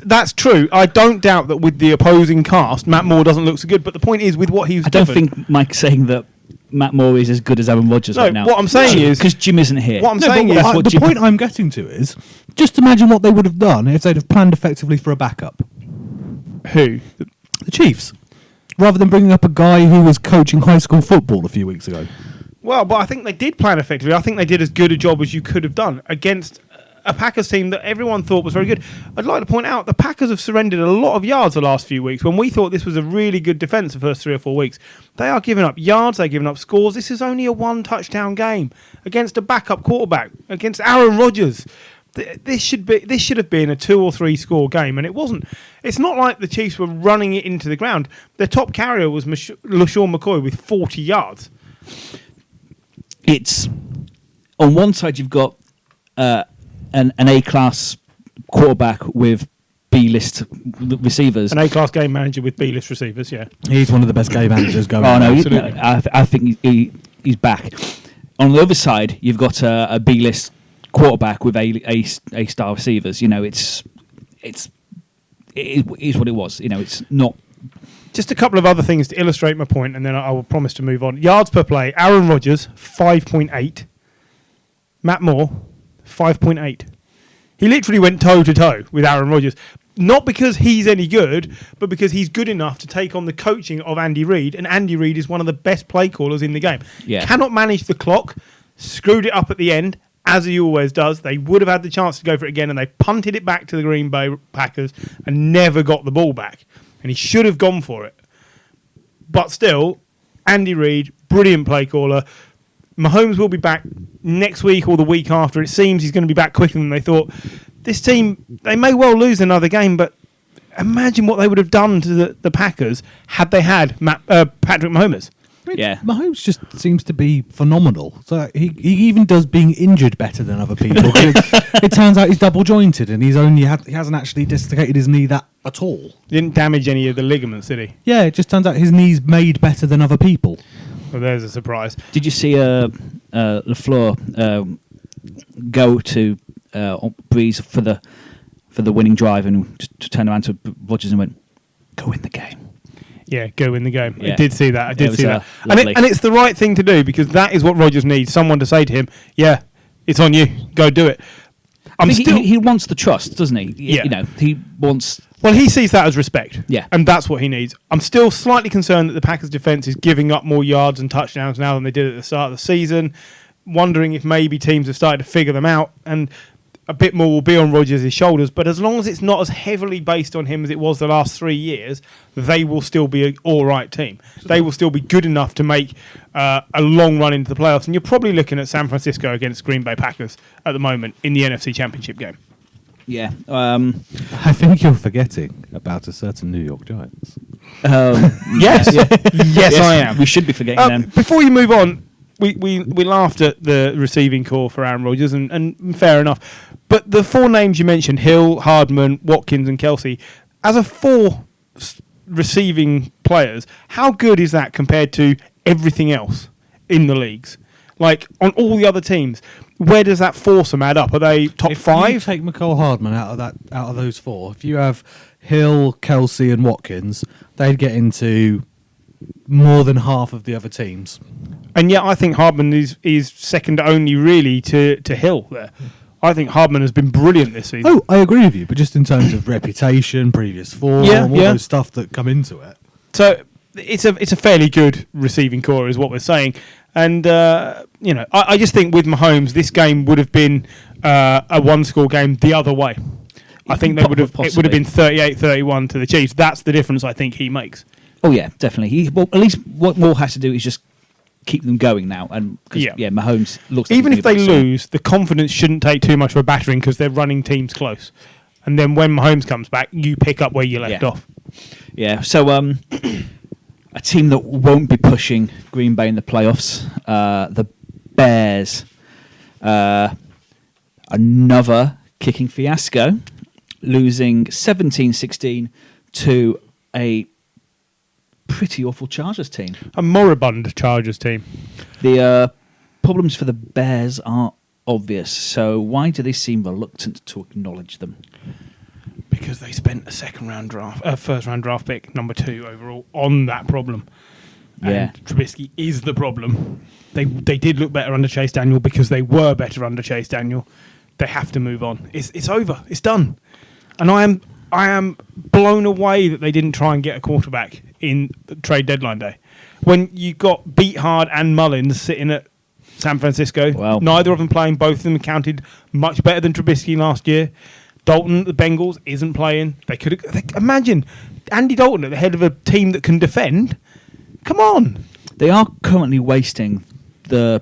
that's true. I don't doubt that with the opposing cast, Matt Moore doesn't look so good. But the point is, with what he's I don't think Mike's saying that Matt Moore is as good as Aaron Rodgers right now. What I'm saying is... Because Jim isn't here. What I'm saying is... The point I'm getting to is, just imagine what they would have done if they'd have planned effectively for a backup. Who? The Chiefs. Rather than bringing up a guy who was coaching high school football a few weeks ago. Well, but I think they did plan effectively. I think they did as good a job as you could have done against a Packers team that everyone thought was very good. I'd like to point out the Packers have surrendered a lot of yards the last few weeks when we thought this was a really good defence the first 3 or 4 weeks. They are giving up yards, they're giving up scores. This is only a 1-touchdown game against a backup quarterback, against Aaron Rodgers. This should have been a 2 or 3 score game, and it wasn't. It's not like the Chiefs were running it into the ground. Their top carrier was LaShawn McCoy with 40 yards. It's on one side you've got an A-class quarterback with B-list receivers. An A-class game manager with B-list receivers, yeah. He's one of the best game managers going. Oh no, absolutely. I think he's back. On the other side, you've got a B-list quarterback with a star receivers. You know, it is what it was. You know, it's not. Just a couple of other things to illustrate my point, and then I will promise to move on. Yards per play, Aaron Rodgers, 5.8. Matt Moore, 5.8. He literally went toe-to-toe with Aaron Rodgers. Not because he's any good, but because he's good enough to take on the coaching of Andy Reid, and Andy Reid is one of the best play callers in the game. Yeah. Cannot manage the clock, screwed it up at the end, as he always does. They would have had the chance to go for it again, and they punted it back to the Green Bay Packers and never got the ball back. And he should have gone for it. But still, Andy Reid, brilliant play caller. Mahomes will be back next week or the week after. It seems he's going to be back quicker than they thought. This team, they may well lose another game, but imagine what they would have done to the Packers had they had Patrick Mahomes. Yeah. Mahomes just seems to be phenomenal. So he even does being injured better than other people. It turns out he's double jointed and he hasn't actually dislocated his knee that at all. Didn't damage any of the ligaments, did he? Yeah, it just turns out his knee's made better than other people. Well, there's a surprise. Did you see LaFleur go to Breeze for the winning drive and just turned around to Rodgers and went, "Go win the game." Yeah, go win the game. Yeah. I did see that. I did see that. Lovely. And it's the right thing to do because that is what Rodgers needs. Someone to say to him, yeah, it's on you. Go do it. He wants the trust, doesn't he? Yeah. You know, he wants... Well, he sees that as respect. Yeah. And that's what he needs. I'm still slightly concerned that the Packers' defence is giving up more yards and touchdowns now than they did at the start of the season. Wondering if maybe teams have started to figure them out. And a bit more will be on Rodgers' shoulders, but as long as it's not as heavily based on him as it was the last 3 years, they will still be an all-right team. They will still be good enough to make a long run into the playoffs, and you're probably looking at San Francisco against Green Bay Packers at the moment in the NFC Championship game. Yeah. I think you're forgetting about a certain New York Giants. Yes. Yes, I am. We should be forgetting them. Before you move on, we laughed at the receiving core for Aaron Rodgers, and fair enough. But the 4 names you mentioned, Hill, Hardman, Watkins, and Kelce, as a 4 receiving players, how good is that compared to everything else in the leagues? Like, on all the other teams, where does that foursome add up? Are they top 5? If you take McCall Hardman out of those 4, if you have Hill, Kelce, and Watkins, they'd get into more than half of the other teams. And yet I think Hardman is second only really to Hill there. I think Hardman has been brilliant this season. Oh, I agree with you, but just in terms of reputation, previous form, all those stuff that come into it. So it's a fairly good receiving core is what we're saying. And, I just think with Mahomes, this game would have been a one-score game the other way. I think it would have been 38-31 to the Chiefs. That's the difference I think he makes. Oh, yeah, definitely. At least what Moore has to do is just keep them going now. And Mahomes looks like even if they lose, the confidence shouldn't take too much of a battering because they're running teams close. and then when Mahomes comes back, you pick up where you left off. Yeah, so a team that won't be pushing Green Bay in the playoffs, the Bears. Another kicking fiasco, losing 17-16 to a pretty awful Chargers team. A moribund Chargers team. The problems for the Bears are obvious, so why do they seem reluctant to acknowledge them? Because they spent a first round draft pick, number 2 overall, on that problem. Yeah. And Trubisky is the problem. They did look better under Chase Daniel because they were better under Chase Daniel. They have to move on. It's over. It's done. And I am blown away that they didn't try and get a quarterback in the trade deadline day. When you got Beathard and Mullins sitting at San Francisco, neither of them playing, both of them counted much better than Trubisky last year. Dalton, the Bengals, isn't playing. Imagine Andy Dalton at the head of a team that can defend. Come on. They are currently wasting the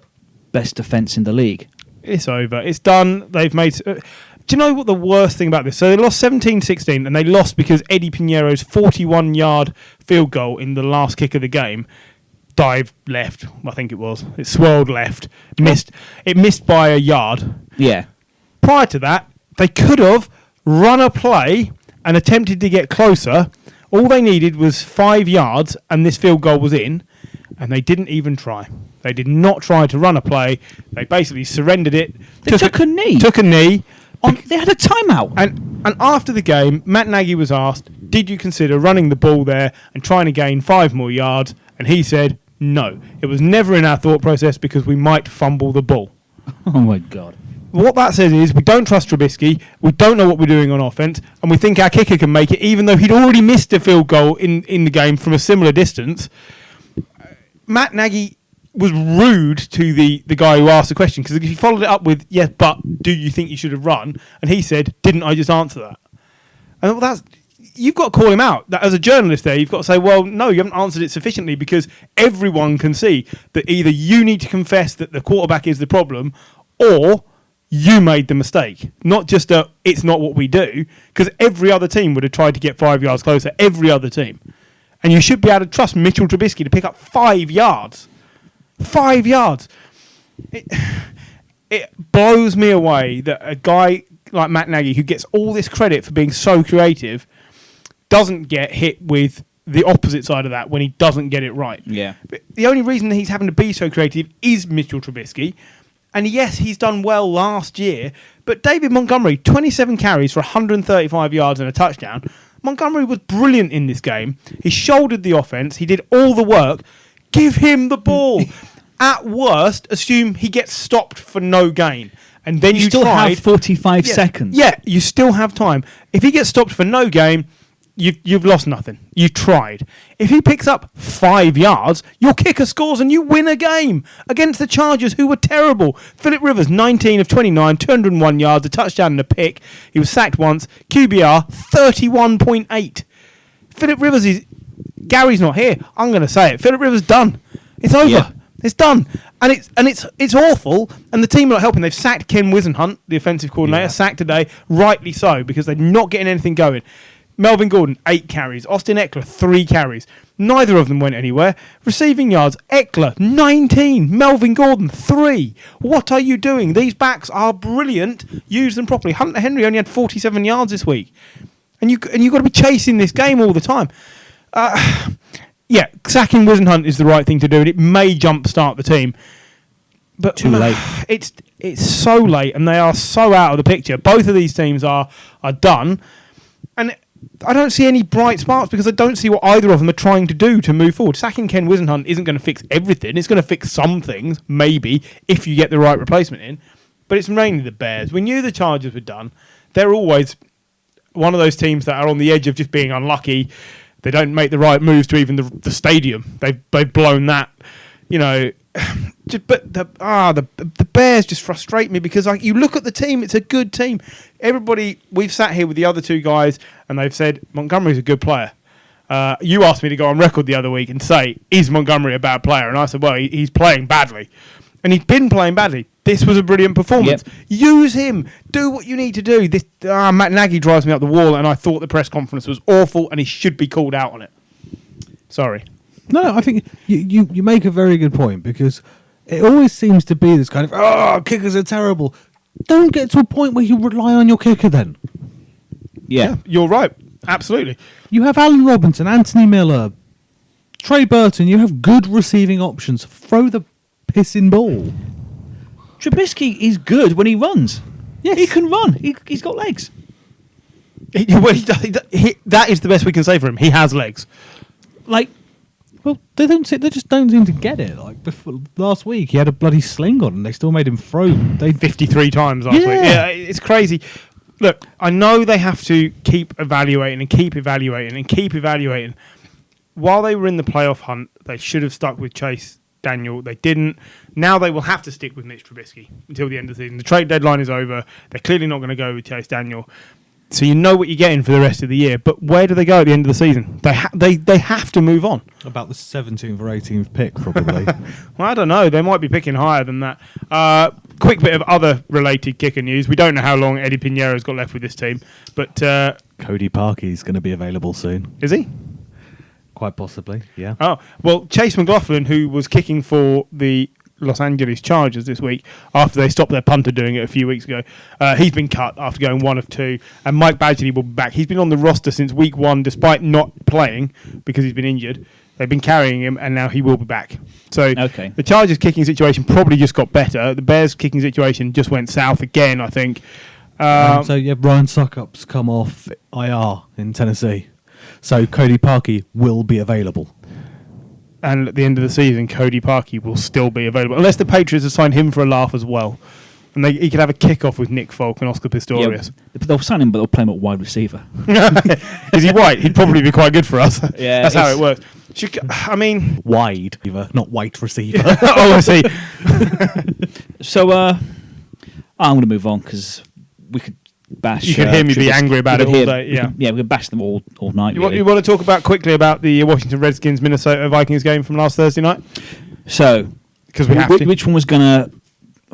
best defence in the league. It's over. It's done. They've made... do you know what the worst thing about this? So they lost 17-16, and they lost because Eddie Piñeiro's 41-yard field goal in the last kick of the game dived left, I think it was. It swirled left. It missed by a yard. Yeah. Prior to that, they could have run a play and attempted to get closer. All they needed was 5 yards, and this field goal was in, and they didn't even try. They did not try to run a play. They basically surrendered it. They took a knee. They had a timeout. And after the game, Matt Nagy was asked, did you consider running the ball there and trying to gain 5 more yards? And he said, no. It was never in our thought process because we might fumble the ball. Oh, my God. What that says is we don't trust Trubisky, we don't know what we're doing on offense, and we think our kicker can make it, even though he'd already missed a field goal in the game from a similar distance. Matt Nagy was rude to the guy who asked the question, because he followed it up with, yes, but do you think you should have run? And he said, didn't I just answer that? And you've got to call him out. That as a journalist there, you've got to say, well, no, you haven't answered it sufficiently, because everyone can see that either you need to confess that the quarterback is the problem, or you made the mistake. Not just it's not what we do, because every other team would have tried to get 5 yards closer, every other team. And you should be able to trust Mitchell Trubisky to pick up 5 yards. 5 yards. It blows me away that a guy like Matt Nagy, who gets all this credit for being so creative, doesn't get hit with the opposite side of that when he doesn't get it right. Yeah. But the only reason that he's having to be so creative is Mitchell Trubisky. And yes, he's done well last year, but David Montgomery, 27 carries for 135 yards and a touchdown. Montgomery was brilliant in this game. He shouldered the offense. He did all the work. Give him the ball. At worst, assume he gets stopped for no gain. And then you still have 45 seconds. Yeah, you still have time. If he gets stopped for no gain, you've lost nothing. You tried. If he picks up 5 yards, your kicker scores and you win a game against the Chargers, who were terrible. Phillip Rivers, 19 of 29, 201 yards, a touchdown and a pick. He was sacked once. QBR, 31.8. Phillip Rivers is... Gary's not here. I'm going to say it. Phillip Rivers done. It's over. Yeah. It's done. And it's awful. And the team are not helping. They've sacked Ken Wisenhunt, the offensive coordinator, sacked today, rightly so, because they're not getting anything going. Melvin Gordon, 8 carries. Austin Eckler, 3 carries. Neither of them went anywhere. Receiving yards, Eckler, 19. Melvin Gordon, 3. What are you doing? These backs are brilliant. Use them properly. Hunter Henry only had 47 yards this week. And you've got to be chasing this game all the time. Yeah, sacking Wisenhunt is the right thing to do, and it may jumpstart the team. But too late. It's so late, and they are so out of the picture. Both of these teams are done. And I don't see any bright sparks because I don't see what either of them are trying to do to move forward. Sacking Ken Wisenhunt isn't going to fix everything. It's going to fix some things, maybe, if you get the right replacement in. But it's mainly the Bears. We knew the Chargers were done. They're always one of those teams that are on the edge of just being unlucky. They don't make the right moves to even the stadium. They've blown that, you know. But the Bears just frustrate me because you look at the team, it's a good team. Everybody, we've sat here with the other two guys and they've said Montgomery's a good player. You asked me to go on record the other week and say, is Montgomery a bad player? And I said, well, he's playing badly. And he's been playing badly. This was a brilliant performance. Yep. Use him. Do what you need to do. Matt Nagy drives me up the wall, and I thought the press conference was awful, and he should be called out on it. Sorry. No, I think you make a very good point, because it always seems to be this kind of, kickers are terrible. Don't get to a point where you rely on your kicker then. Yeah. You're right. Absolutely. You have Alan Robinson, Anthony Miller, Trey Burton. You have good receiving options. Throw the pissing ball. Trubisky is good when he runs. Yes. He can run. He's got legs. That is the best we can say for him. He has legs. Like, Well, they just don't seem to get it. Like before, last week, he had a bloody sling on, and they still made him throw. They 53 times last week. Yeah, it's crazy. Look, I know they have to keep evaluating and keep evaluating and keep evaluating. While they were in the playoff hunt, they should have stuck with Chase Daniel. They didn't. Now they will have to stick with Mitch Trubisky until the end of the season. The trade deadline is over. They're clearly not going to go with Chase Daniel. So you know what you're getting for the rest of the year. But where do they go at the end of the season? They have to move on. about the 17th or 18th pick, probably. Well, I don't know. They might be picking higher than that. Quick bit of other related kicker news. We don't know how long Eddie Pinheiro's got left with this team, but Cody Parkey's going to be available soon. is he? Quite possibly, yeah. Oh, well, Chase McLaughlin, who was kicking for the Los Angeles Chargers this week after they stopped their punter doing it a few weeks ago, he's been cut after going 1 of 2, and Mike Badgley will be back. He's been on the roster since week 1 despite not playing because he's been injured. They've been carrying him, and now he will be back. So the Chargers' kicking situation probably just got better. The Bears' kicking situation just went south again, I think. Ryan Suckup's come off IR in Tennessee. So Cody Parkey will be available. And at the end of the season, Cody Parkey will still be available. Unless the Patriots have signed him for a laugh as well. And he could have a kickoff with Nick Folk and Oscar Pistorius. Yeah, they'll sign him, but they'll play him at wide receiver. Is he white? He'd probably be quite good for us. Yeah, that's how it works. Wide, not white receiver. Oh, I see. So I'm going to move on because we could bash. You could hear me be angry about it all day. We could bash them all night. You want to talk quickly about the Washington Redskins Minnesota Vikings game from last Thursday night? So, because we have to. Which one was going to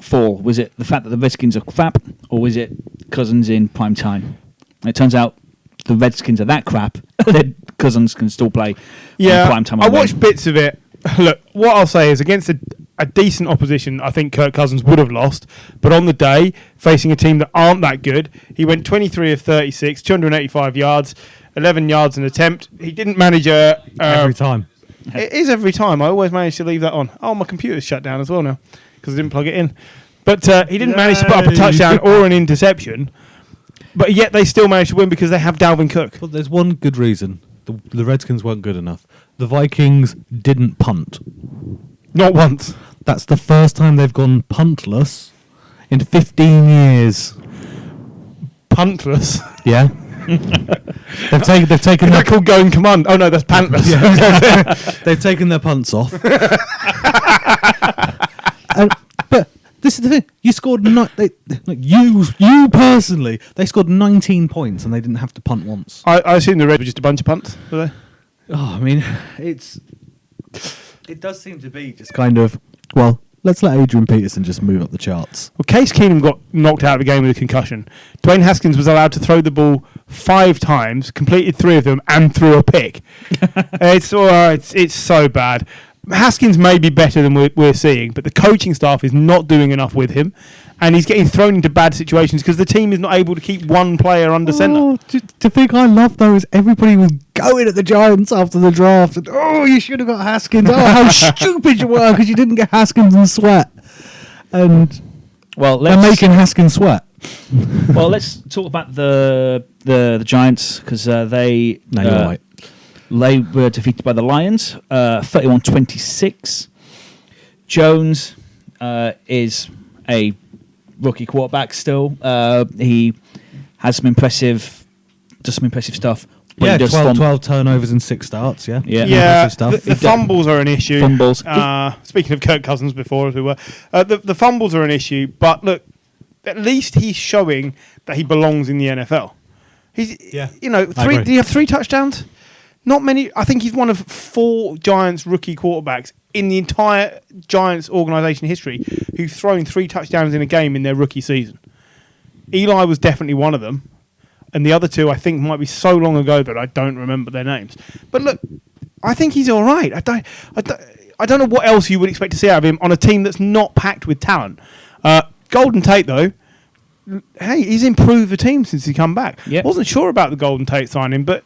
fall? Was it the fact that the Redskins are crap, or was it Cousins in prime time? And it turns out the Redskins are that crap that Cousins can still play on prime time. I watched bits of it. Look, what I'll say is against a decent opposition, I think Kirk Cousins would have lost. But on the day, facing a team that aren't that good, he went 23 of 36, 285 yards, 11 yards an attempt. He didn't manage every time. It is every time. I always manage to leave that on. Oh, my computer's shut down as well now because I didn't plug it in. But he didn't manage to put up a touchdown or an interception. But yet they still managed to win because they have Dalvin Cook. Well, there's one good reason. The Redskins weren't good enough. The Vikings didn't punt. Not once. That's the first time they've gone puntless in 15 years. Puntless? Yeah. they've taken They're called going command. Oh no, that's pantless. Yeah. They've taken their punts off. But this is the thing. You scored you personally. They scored 19 points and they didn't have to punt once. I assume the Reds were just a bunch of punts, were they? Oh, I mean, it does seem to be just kind of, well, let's let Adrian Peterson just move up the charts. Well, Case Keenum got knocked out of the game with a concussion. Dwayne Haskins was allowed to throw the ball 5 times, completed 3 of them, and threw a pick. It's so bad. Haskins may be better than we're seeing, but the coaching staff is not doing enough with him, and he's getting thrown into bad situations because the team is not able to keep one player under centre. To think I love though is everybody was going at the Giants after the draft. And, you should have got Haskins. Oh, how stupid you were because you didn't get Haskins and Sweat. And they're making Haskins sweat. Well, let's talk about the Giants because they. No, you're right. They were defeated by the Lions, 31-26. Jones is a rookie quarterback still. He has some impressive stuff. Yeah, 12 turnovers and 6 starts, yeah. Yeah, stuff. The fumbles are an issue. Fumbles. Speaking of Kirk Cousins before, as we were, the fumbles are an issue, but look, at least he's showing that he belongs in the NFL. He's, Yeah, did he have 3 touchdowns? Not many. I think he's one of 4 Giants rookie quarterbacks in the entire Giants organization history who've thrown 3 touchdowns in a game in their rookie season. Eli was definitely one of them, and the other 2 I think might be so long ago that I don't remember their names. But look, I think he's all right. I don't know what else you would expect to see out of him on a team that's not packed with talent. Golden Tate, though, hey, he's improved the team since he come back. Yep. Wasn't sure about the Golden Tate signing, but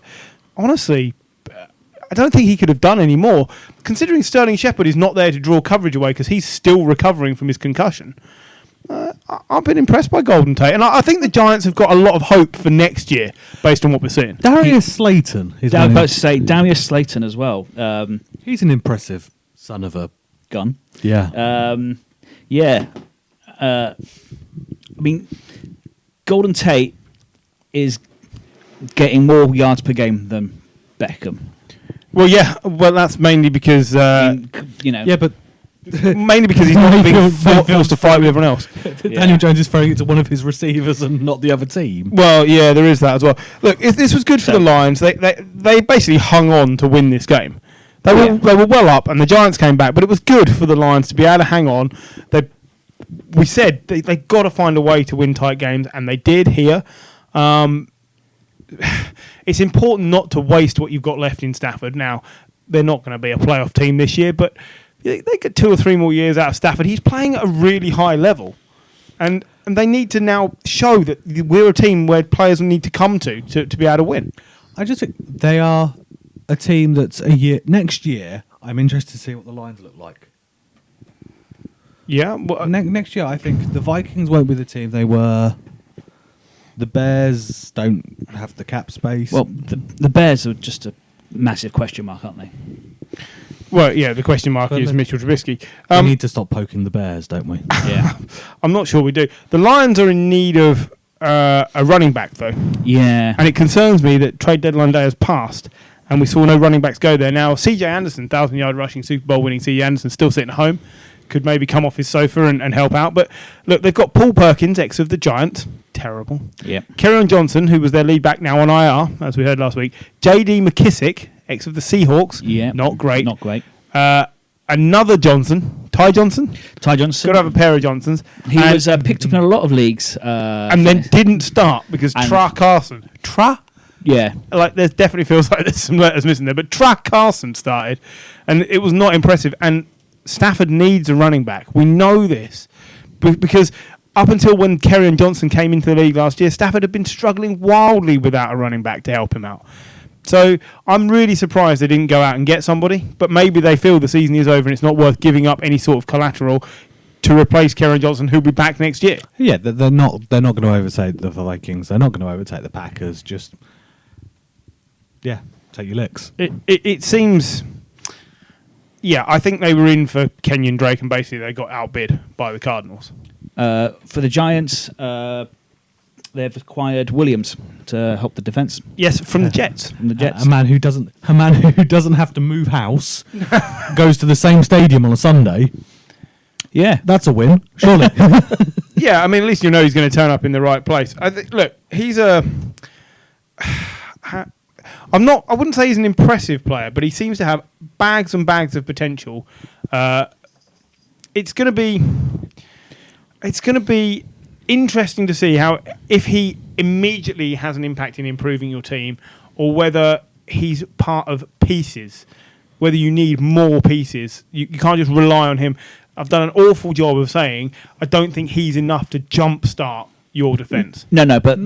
honestly, I don't think he could have done any more. Considering Sterling Shepard is not there to draw coverage away because he's still recovering from his concussion. I've been impressed by Golden Tate, and I think the Giants have got a lot of hope for next year based on what we're seeing. Darius Slayton. I was about to say Darius Slayton as well. He's an impressive son of a Gun. Yeah. Yeah. I mean, Golden Tate is getting more yards per game than Beckham. Well, yeah. Well, that's mainly because Yeah, but mainly because he's not being forced to fight with everyone else. Daniel Jones is throwing it to one of his receivers and not the other team. Well, yeah, there is that as well. Look, if this was good for the Lions, they basically hung on to win this game. They were well up, and the Giants came back, but it was good for the Lions to be able to hang on. We said they got to find a way to win tight games, and they did here. It's important not to waste what you've got left in Stafford. Now, they're not going to be a playoff team this year, but they get 2 or 3 more years out of Stafford. He's playing at a really high level, and they need to now show that we're a team where players need to come to be able to win. I just think they are a team that's next year. I'm interested to see what the Lions look like. Yeah. Well, Next year, I think the Vikings won't be the team they were. The Bears don't have the cap space. Well, the Bears are just a massive question mark, aren't they? well, yeah, the question mark is Mitchell Trubisky. We need to stop poking the Bears, don't we? Yeah. I'm not sure we do. The Lions are in need of a running back, though. Yeah. And it concerns me that trade deadline day has passed and we saw no running backs go there. Now, CJ Anderson, 1,000-yard rushing Super Bowl winning CJ Anderson, still sitting at home. Could maybe come off his sofa and help out. But look, they've got Paul Perkins, ex of the Giants. Terrible. Yeah. Kerryon Johnson, who was their lead back, now on IR, as we heard last week. J.D. McKissick, ex of the Seahawks. Yeah. Not great. Not great. Another Johnson. Ty Johnson. Ty Johnson. Got to have a pair of Johnsons. He was picked up in a lot of leagues. And then didn't start because Tra Carson. Yeah. Like, there definitely feels like there's some letters missing there. But Tra Carson started, and it was not impressive. And Stafford needs a running back. We know this. Because up until when Kerryon Johnson came into the league last year, Stafford had been struggling wildly without a running back to help him out. So I'm really surprised they didn't go out and get somebody. But maybe they feel the season is over and it's not worth giving up any sort of collateral to replace Kerryon Johnson, who'll be back next year. Yeah, they're not going to overtake the Vikings. They're not going to overtake the Packers. Just, yeah, take your licks. It seems... Yeah, I think they were in for Kenyon Drake, and basically they got outbid by the Cardinals. For the Giants, they've acquired Williams to help the defense. Yes, from the Jets. From the Jets. A man who doesn't have to move house goes to the same stadium on a Sunday. Yeah, That's a win, surely. Yeah, I mean, at least you know he's going to turn up in the right place. Look, he's a... I wouldn't say he's an impressive player, but he seems to have bags and bags of potential. It's going to be interesting to see if he immediately has an impact in improving your team, or whether he's part of pieces. Whether you need more pieces, you can't just rely on him. I've done an awful job of saying I don't think he's enough to jumpstart your defense. No, but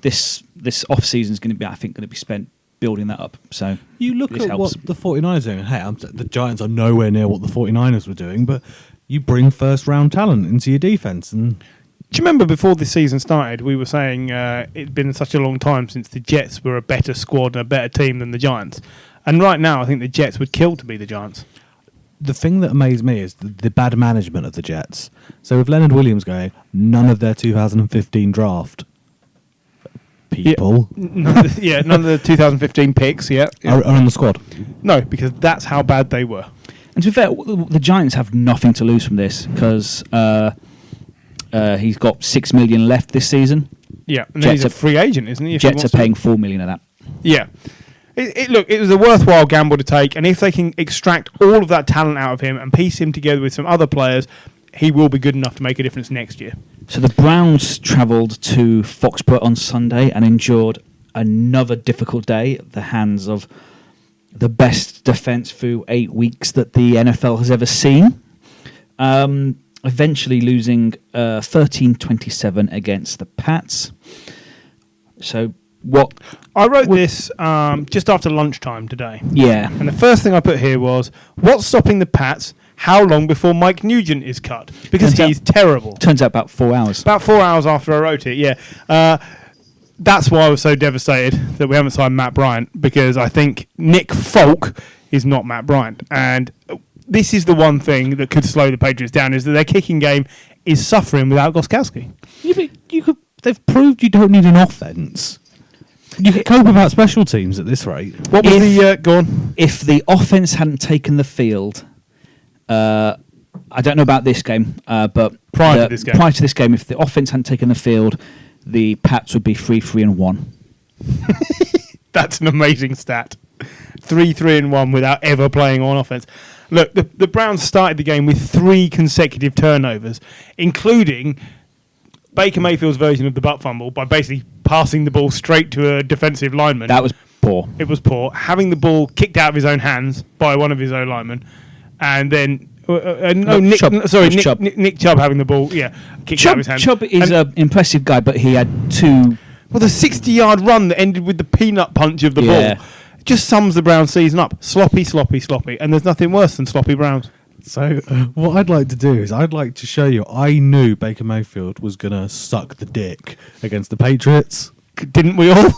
this off season is going to be spent building that up. So You look this at helps. what the 49ers are doing. Hey, the Giants are nowhere near what the 49ers were doing, but you bring first-round talent into your defense. And Do you remember before this season started, we were saying it'd been such a long time since the Jets were a better squad and a better team than the Giants? And right now, I think the Jets would kill to be the Giants. the thing that amazed me is the bad management of the Jets. So with Leonard Williams going, none of their 2015 draft people None of the 2015 picks, are on the squad. No, because that's how bad they were. And to be fair, the Giants have nothing to lose from this because he's got $6 million left this season. Yeah, and then he's a free agent, isn't he? Jets are paying $4 million of that. Yeah. Look, it was a worthwhile gamble to take, and if they can extract all of that talent out of him and piece him together with some other players, he will be good enough to make a difference next year. So the Browns travelled to Foxborough on Sunday and endured another difficult day at the hands of the best defence through 8 weeks that the NFL has ever seen. Eventually losing 13-27 against the Pats. So what... I wrote this just after lunchtime today. Yeah. And the first thing I put here was, what's stopping the Pats? How long before Mike Nugent is cut? Because he's terrible. Turns out about 4 hours. About 4 hours after I wrote it, yeah. That's why I was so devastated that we haven't signed Matt Bryant, because I think Nick Folk is not Matt Bryant. And this is the one thing that could slow the Patriots down, is that their kicking game is suffering without Gostkowski. They've proved you don't need an offense. You could cope without special teams at this rate. What was go on? If the offense hadn't taken the field, I don't know about this game, but Prior to this game, if the offense hadn't taken the field, the Pats would be 3-3-1. That's an amazing stat. 3-3-1 without ever playing on offense. Look, the Browns started the game with 3 consecutive turnovers, including Baker Mayfield's version of the butt fumble by basically passing the ball straight to a defensive lineman. That was poor. It was poor. Having the ball kicked out of his own hands by one of his own linemen, and then Nick Chubb having the ball, kicked out of his hands. Chubb is an impressive guy, but he had 2. Well, the 60-yard run that ended with the peanut punch of the ball just sums the Browns season up. Sloppy, sloppy, sloppy, and there's nothing worse than sloppy Browns. So what I'd like to do is I'd like to show you, I knew Baker Mayfield was going to suck the dick against the Patriots. Didn't we all?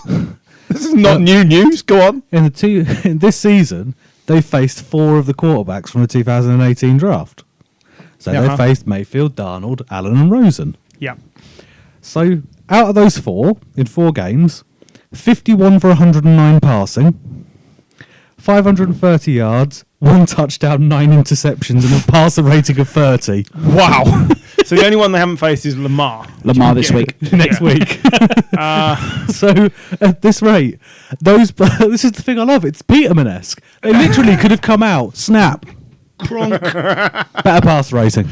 This is not new news. Go on. In this season, they faced 4 of the quarterbacks from the 2018 draft. So they faced Mayfield, Darnold, Allen and Rosen. Yeah. So out of those 4, in 4 games, 51 for 109 passing, 530 yards, 1 touchdown, 9 interceptions, and a passer rating of 30. Wow. So the only one they haven't faced is Lamar. Lamar this week. Next week. So at this rate, this is the thing I love. It's Peterman-esque. They literally could have come out, snap, cronk, better pass rating.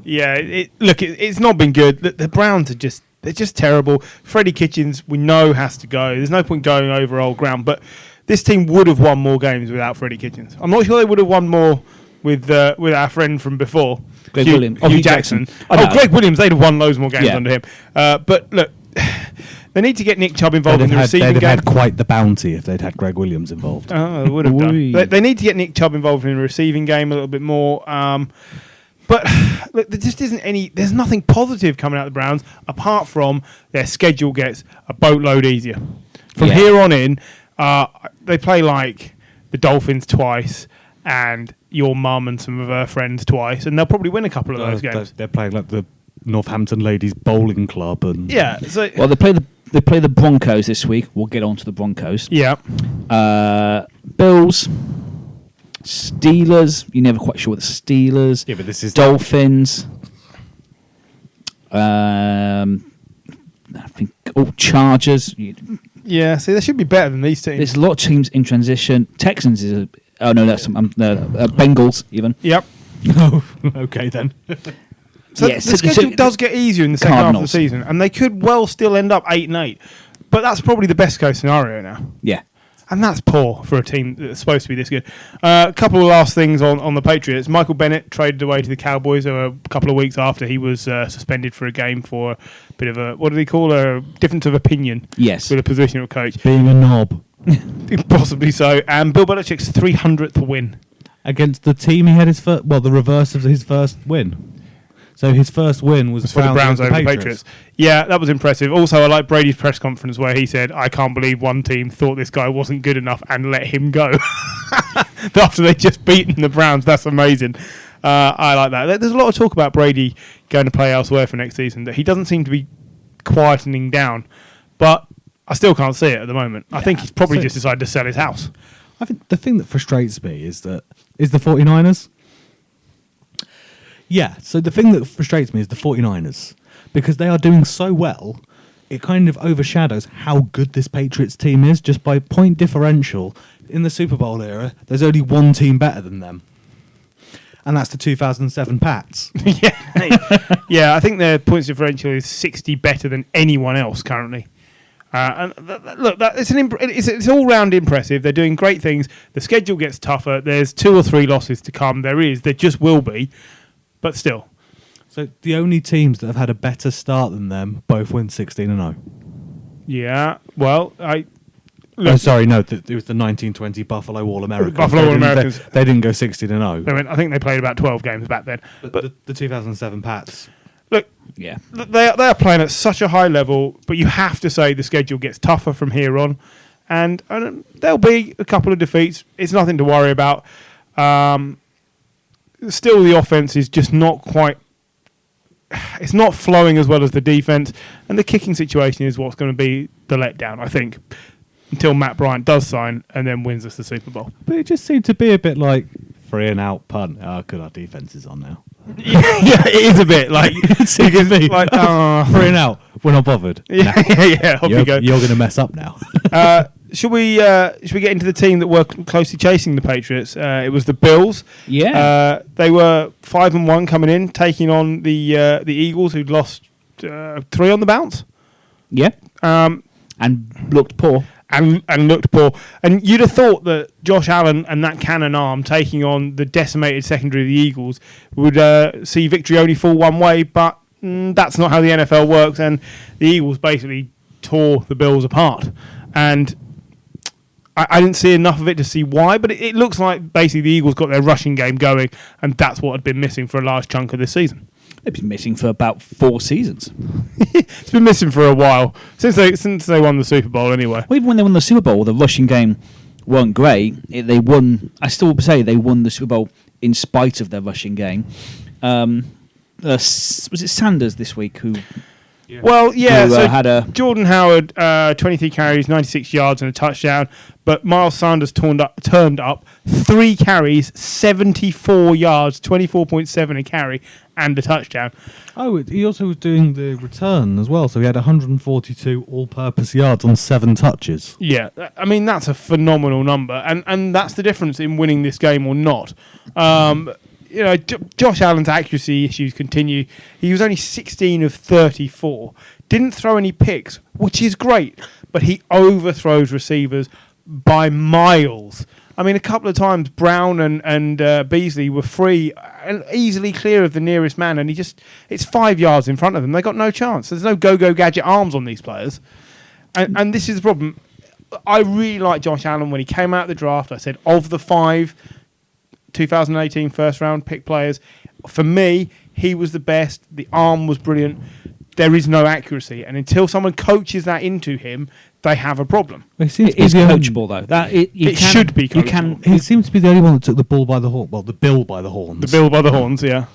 Yeah, it's not been good. The Browns are they're just terrible. Freddie Kitchens, we know, has to go. There's no point going over old ground, but this team would have won more games without Freddie Kitchens. I'm not sure they would have won more with our friend from before, Hugh Jackson. Greg Williams, they'd have won loads more games under him. But look, they need to get Nick Chubb involved in the receiving game. They'd have had quite the bounty if they'd had Greg Williams involved. Oh, they would have done. They need to get Nick Chubb involved in the receiving game a little bit more. But look, there just isn't any. There's nothing positive coming out of the Browns apart from their schedule gets a boatload easier. From here on in, they play like the Dolphins twice and your mum and some of her friends twice, and they'll probably win a couple of those games. They're playing like the Northampton Ladies Bowling Club, and So well, they play the Broncos this week. We'll get on to the Broncos. Yeah. Bills. Steelers, you're never quite sure what the Steelers. Yeah, but this is Dolphins. I think Chargers. Yeah, see, they should be better than these teams. There's a lot of teams in transition. Texans is Bengals even. Yep. Oh, okay then. So the schedule does get easier in the second half of the season, and they could well still end up 8-8. But that's probably the best case scenario now. Yeah. And that's poor for a team that's supposed to be this good. A couple of last things on the Patriots. Michael Bennett traded away to the Cowboys a couple of weeks after he was suspended for a game for a bit of a, what did he call a difference of opinion? Yes. With a positional coach. Being a knob. Possibly so. And Bill Belichick's 300th win. Against the team he had the reverse of his first win. So his first win was for the Browns over the Patriots. Yeah, that was impressive. Also, I like Brady's press conference where he said, I can't believe one team thought this guy wasn't good enough and let him go. After they just beaten the Browns. That's amazing. I like that. There's a lot of talk about Brady going to play elsewhere for next season, that he doesn't seem to be quietening down. But I still can't see it at the moment. I think he's probably just decided to sell his house. I think the thing that frustrates me is the 49ers. Yeah, so the thing that frustrates me is the 49ers, because they are doing so well it kind of overshadows how good this Patriots team is just by point differential. In the Super Bowl era, there's only one team better than them, and that's the 2007 Pats. Yeah, I think their points differential is 60 better than anyone else currently. And look, it's all round impressive. They're doing great things. The schedule gets tougher. There's 2 or 3 losses to come. There just will be, but still. So the only teams that have had a better start than them both win 16-0. Yeah, well, Oh, sorry, no, it was the 1920 Buffalo All-Americans. Buffalo All-Americans. They didn't go 16-0. I think they played about 12 games back then. But the 2007 Pats. Look, Yeah. they are playing at such a high level, but you have to say the schedule gets tougher from here on. And there'll be a couple of defeats. It's nothing to worry about. Still, the offense is just not quite... It's not flowing as well as the defense. And the kicking situation is what's going to be the letdown, I think, until Matt Bryant does sign and then wins us the Super Bowl. But it just seemed to be a bit like 3-and-out punt. Oh, good, our defense is on now. Yeah, it is a bit like... It seemed to be like 3-and-out. We're not bothered. Yeah, off you go. You're going to mess up now. Should we get into the team that were closely chasing the Patriots? It was the Bills. Yeah. They were 5-1 coming in, taking on the Eagles, who'd lost 3 on the bounce. Yeah. And looked poor. And looked poor. And you'd have thought that Josh Allen and that cannon arm taking on the decimated secondary of the Eagles would see victory only fall one way, but that's not how the NFL works. And the Eagles basically tore the Bills apart. And I didn't see enough of it to see why, but it looks like basically the Eagles got their rushing game going, and that's what had been missing for a large chunk of this season. They've been missing for about 4 seasons. It's been missing for a while since they won the Super Bowl. Anyway, Well, even when they won the Super Bowl, the rushing game weren't great. They won. I still say they won the Super Bowl in spite of their rushing game. Was it Sanders this week who? Yeah. Well, yeah. Who, So had a Jordan Howard, 23 carries, 96 yards, and a touchdown. But Miles Sanders turned up 3 carries, 74 yards, 24.7 a carry, and a touchdown. Oh, he also was doing the return as well, so he had 142 all-purpose yards on 7 touches. Yeah, I mean, that's a phenomenal number, and that's the difference in winning this game or not. Josh Allen's accuracy issues continue. He was only 16 of 34. Didn't throw any picks, which is great, but he overthrows receivers by miles. I mean, a couple of times Brown and Beasley were free and easily clear of the nearest man, and it's 5 yards in front of them. They got no chance. There's no go-go gadget arms on these players. And this is the problem. I really like Josh Allen when he came out of the draft. I said, of the 5 2018 first-round pick players, for me, he was the best. The arm was brilliant. There is no accuracy, and until someone coaches that into him, they have a problem. It is coachable, though. It should be coachable. He seems to be the only one that took the bull by the horn. Well, the bill by the horns. The bill by the horns, yeah.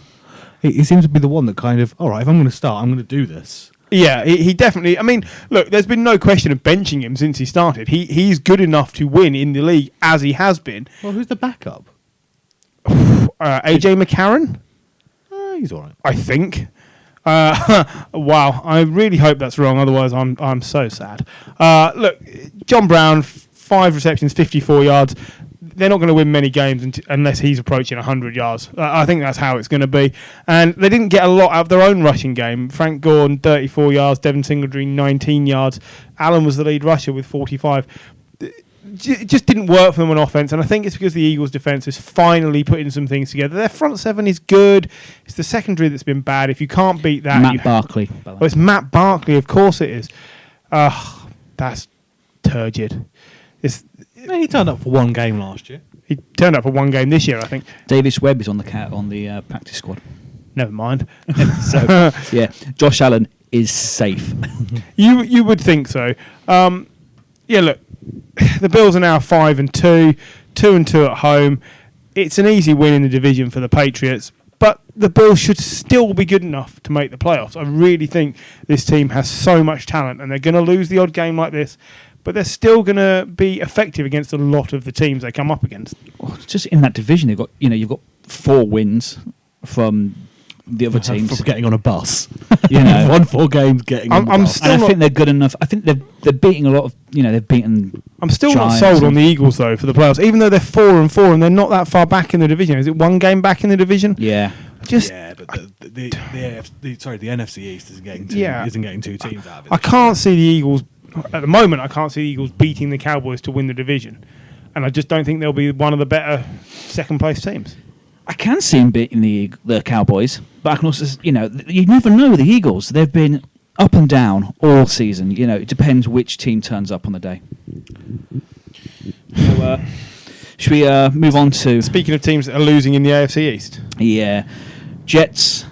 He seems to be the one that kind of, all right, if I'm going to start, I'm going to do this. Yeah, he definitely... I mean, look, there's been no question of benching him since he started. He's good enough to win in the league, as he has been. Well, who's the backup? AJ McCarron? He's all right. I think. Wow, I really hope that's wrong. Otherwise, I'm so sad. Look, John Brown, 5 receptions, 54 yards. They're not going to win many games unless he's approaching 100 yards. I think that's how it's going to be. And they didn't get a lot out of their own rushing game. Frank Gordon, 34 yards. Devin Singletary, 19 yards. Allen was the lead rusher with 45. It just didn't work for them on offense, and I think it's because the Eagles' defense is finally putting some things together. Their front 7 is good. It's the secondary that's been bad. If you can't beat that... Matt Barkley. Oh, it's Matt Barkley, of course it is. That's turgid. He turned up for 1 game last year. He turned up for 1 game this year, I think. Davis Webb is on the practice squad. Never mind. So, yeah, Josh Allen is safe. You would think so. Yeah, look, the Bills are now 5-2, 2-2 at home. It's an easy win in the division for the Patriots, but the Bills should still be good enough to make the playoffs. I really think this team has so much talent, and they're going to lose the odd game like this, but they're still going to be effective against a lot of the teams they come up against. Just in that division, you've got 4 wins from the other teams. From getting on a bus. You know. Won 4 games getting on I'm the bus. still And I not- think they're good enough. I think they're beating a lot of, they've beaten. I'm still not Giants sold on and- the Eagles though for the playoffs, even though they're 4-4 and they're not that far back in the division. Is it one game back in the division? Yeah. Just Yeah, but the NFC East isn't getting two teams out of it. I can't see the Eagles at the moment. I can't see the Eagles beating the Cowboys to win the division, and I just don't think they'll be one of the better second place teams. I can see them beating the Cowboys, but I can also, you never know with the Eagles. They've been up and down all season. It depends which team turns up on the day. So, should we move on to... Speaking of teams that are losing in the AFC East, Yeah. Jets...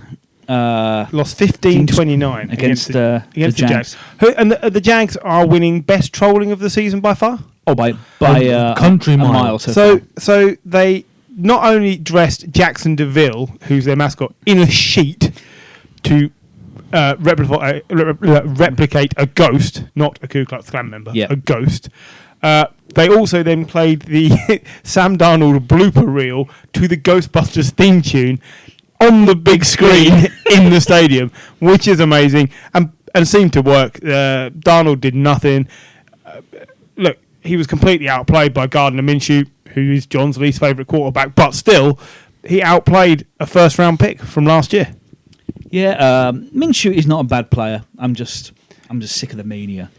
lost 15-29 against the Jags. Jags. And the Jags are winning best trolling of the season by far. Oh, by country a mile. mile. So they not only dressed Jackson DeVille, who's their mascot, in a sheet to replicate a ghost, not a Ku Klux Klan member, Yeah. a ghost. They also then played the Sam Darnold blooper reel to the Ghostbusters theme tune on the big screen in the stadium, which is amazing and seemed to work. Darnold did nothing. Look, he was completely outplayed by Gardner Minshew, who is John's least favourite quarterback, but still, he outplayed a first-round pick from last year. Yeah, Minshew is not a bad player. I'm just sick of the mania.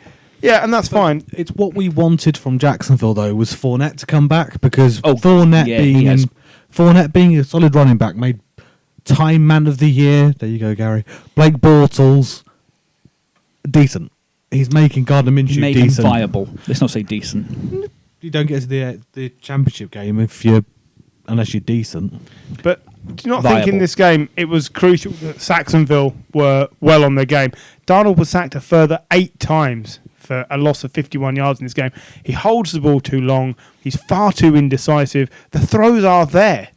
Yeah, and that's fine. It's what we wanted from Jacksonville, though, was Fournette to come back, because Oh, Fournette yeah, he has. being a solid running back made Time Man of the Year. There you go, Gary. Blake Bortles, decent. He's making Gardner Minshew Make him decent. viable. Let's not say decent. You don't get to the championship game unless you're decent. But do you not Viable. think in this game it was crucial that Saxonville were well on their game? Darnold was sacked a further 8 times for a loss of 51 yards in this game. He holds the ball too long. He's far too indecisive. The throws are there.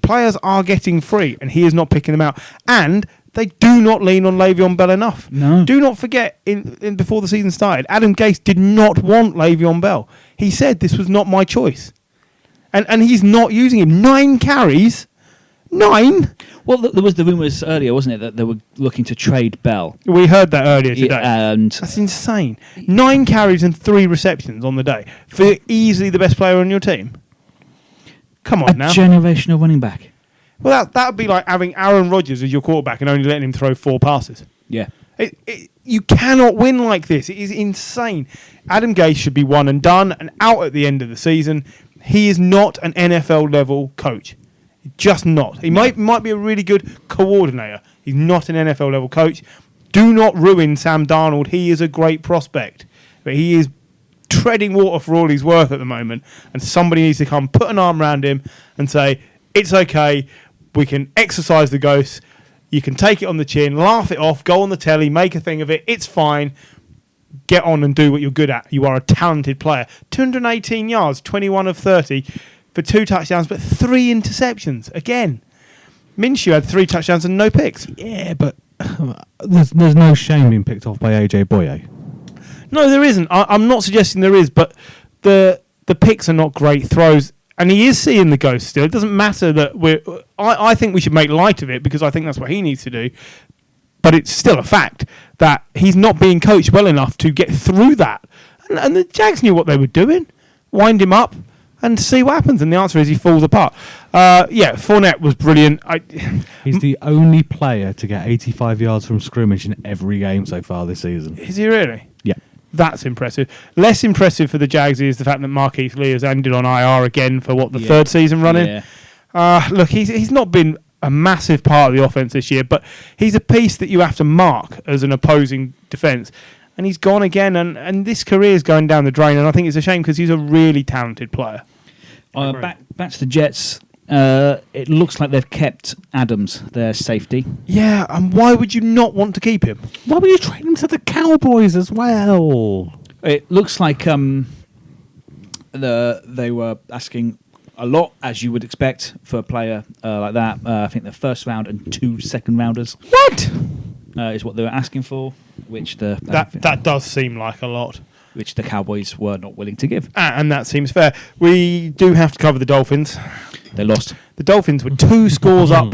Players are getting free, and he is not picking them out. And they do not lean on Le'Veon Bell enough. No. Do not forget, in before the season started, Adam Gase did not want Le'Veon Bell. He said this was not my choice. And he's not using him. 9 carries. 9? Well, there was the rumours earlier, wasn't it, that they were looking to trade Bell. We heard that earlier today. And That's insane. 9 carries and 3 receptions on the day for easily the best player on your team. Come on a now. generational running back. Well, that would be like having Aaron Rodgers as your quarterback and only letting him throw 4 passes. Yeah. You cannot win like this. It is insane. Adam Gase should be one and done and out at the end of the season. He is not an NFL level coach. Just not. He might be a really good coordinator. He's not an NFL level coach. Do not ruin Sam Darnold. He is a great prospect, but he is treading water for all he's worth at the moment. And somebody needs to come, put an arm around him, and say, "It's okay. We can exercise the ghost. You can take it on the chin, laugh it off, go on the telly, make a thing of it. It's fine. Get on and do what you're good at. You are a talented player." 218 yards, 21 of 30 for 2 touchdowns, but 3 interceptions. Again, Minshew had 3 touchdowns and no picks. Yeah, but there's no shame being picked off by AJ Boye. No, there isn't. I'm not suggesting there is, but the picks are not great throws. And he is seeing the ghost still. It doesn't matter that I think we should make light of it because I think that's what he needs to do. But it's still a fact that he's not being coached well enough to get through that. And the Jags knew what they were doing. Wind him up and see what happens. And the answer is he falls apart. Fournette was brilliant. He's the only player to get 85 yards from scrimmage in every game so far this season. Is he really? Yeah. That's impressive. Less impressive for the Jags is the fact that Marquise Lee has ended on IR again for the 3rd season running. Yeah. Look, he's not been a massive part of the offense this year, but he's a piece that you have to mark as an opposing defense. And he's gone again, and this career is going down the drain. And I think it's a shame because he's a really talented player. Back to the Jets. It looks like they've kept Adams, their safety. Yeah, and why would you not want to keep him? Why would you trade him to the Cowboys as well? It looks like they were asking a lot, as you would expect for a player like that. I think the 1st round and 2 second rounders. What? Is what they were asking for, which That does seem like a lot. Which the Cowboys were not willing to give. And that seems fair. We do have to cover the Dolphins. They lost. The Dolphins were 2 scores up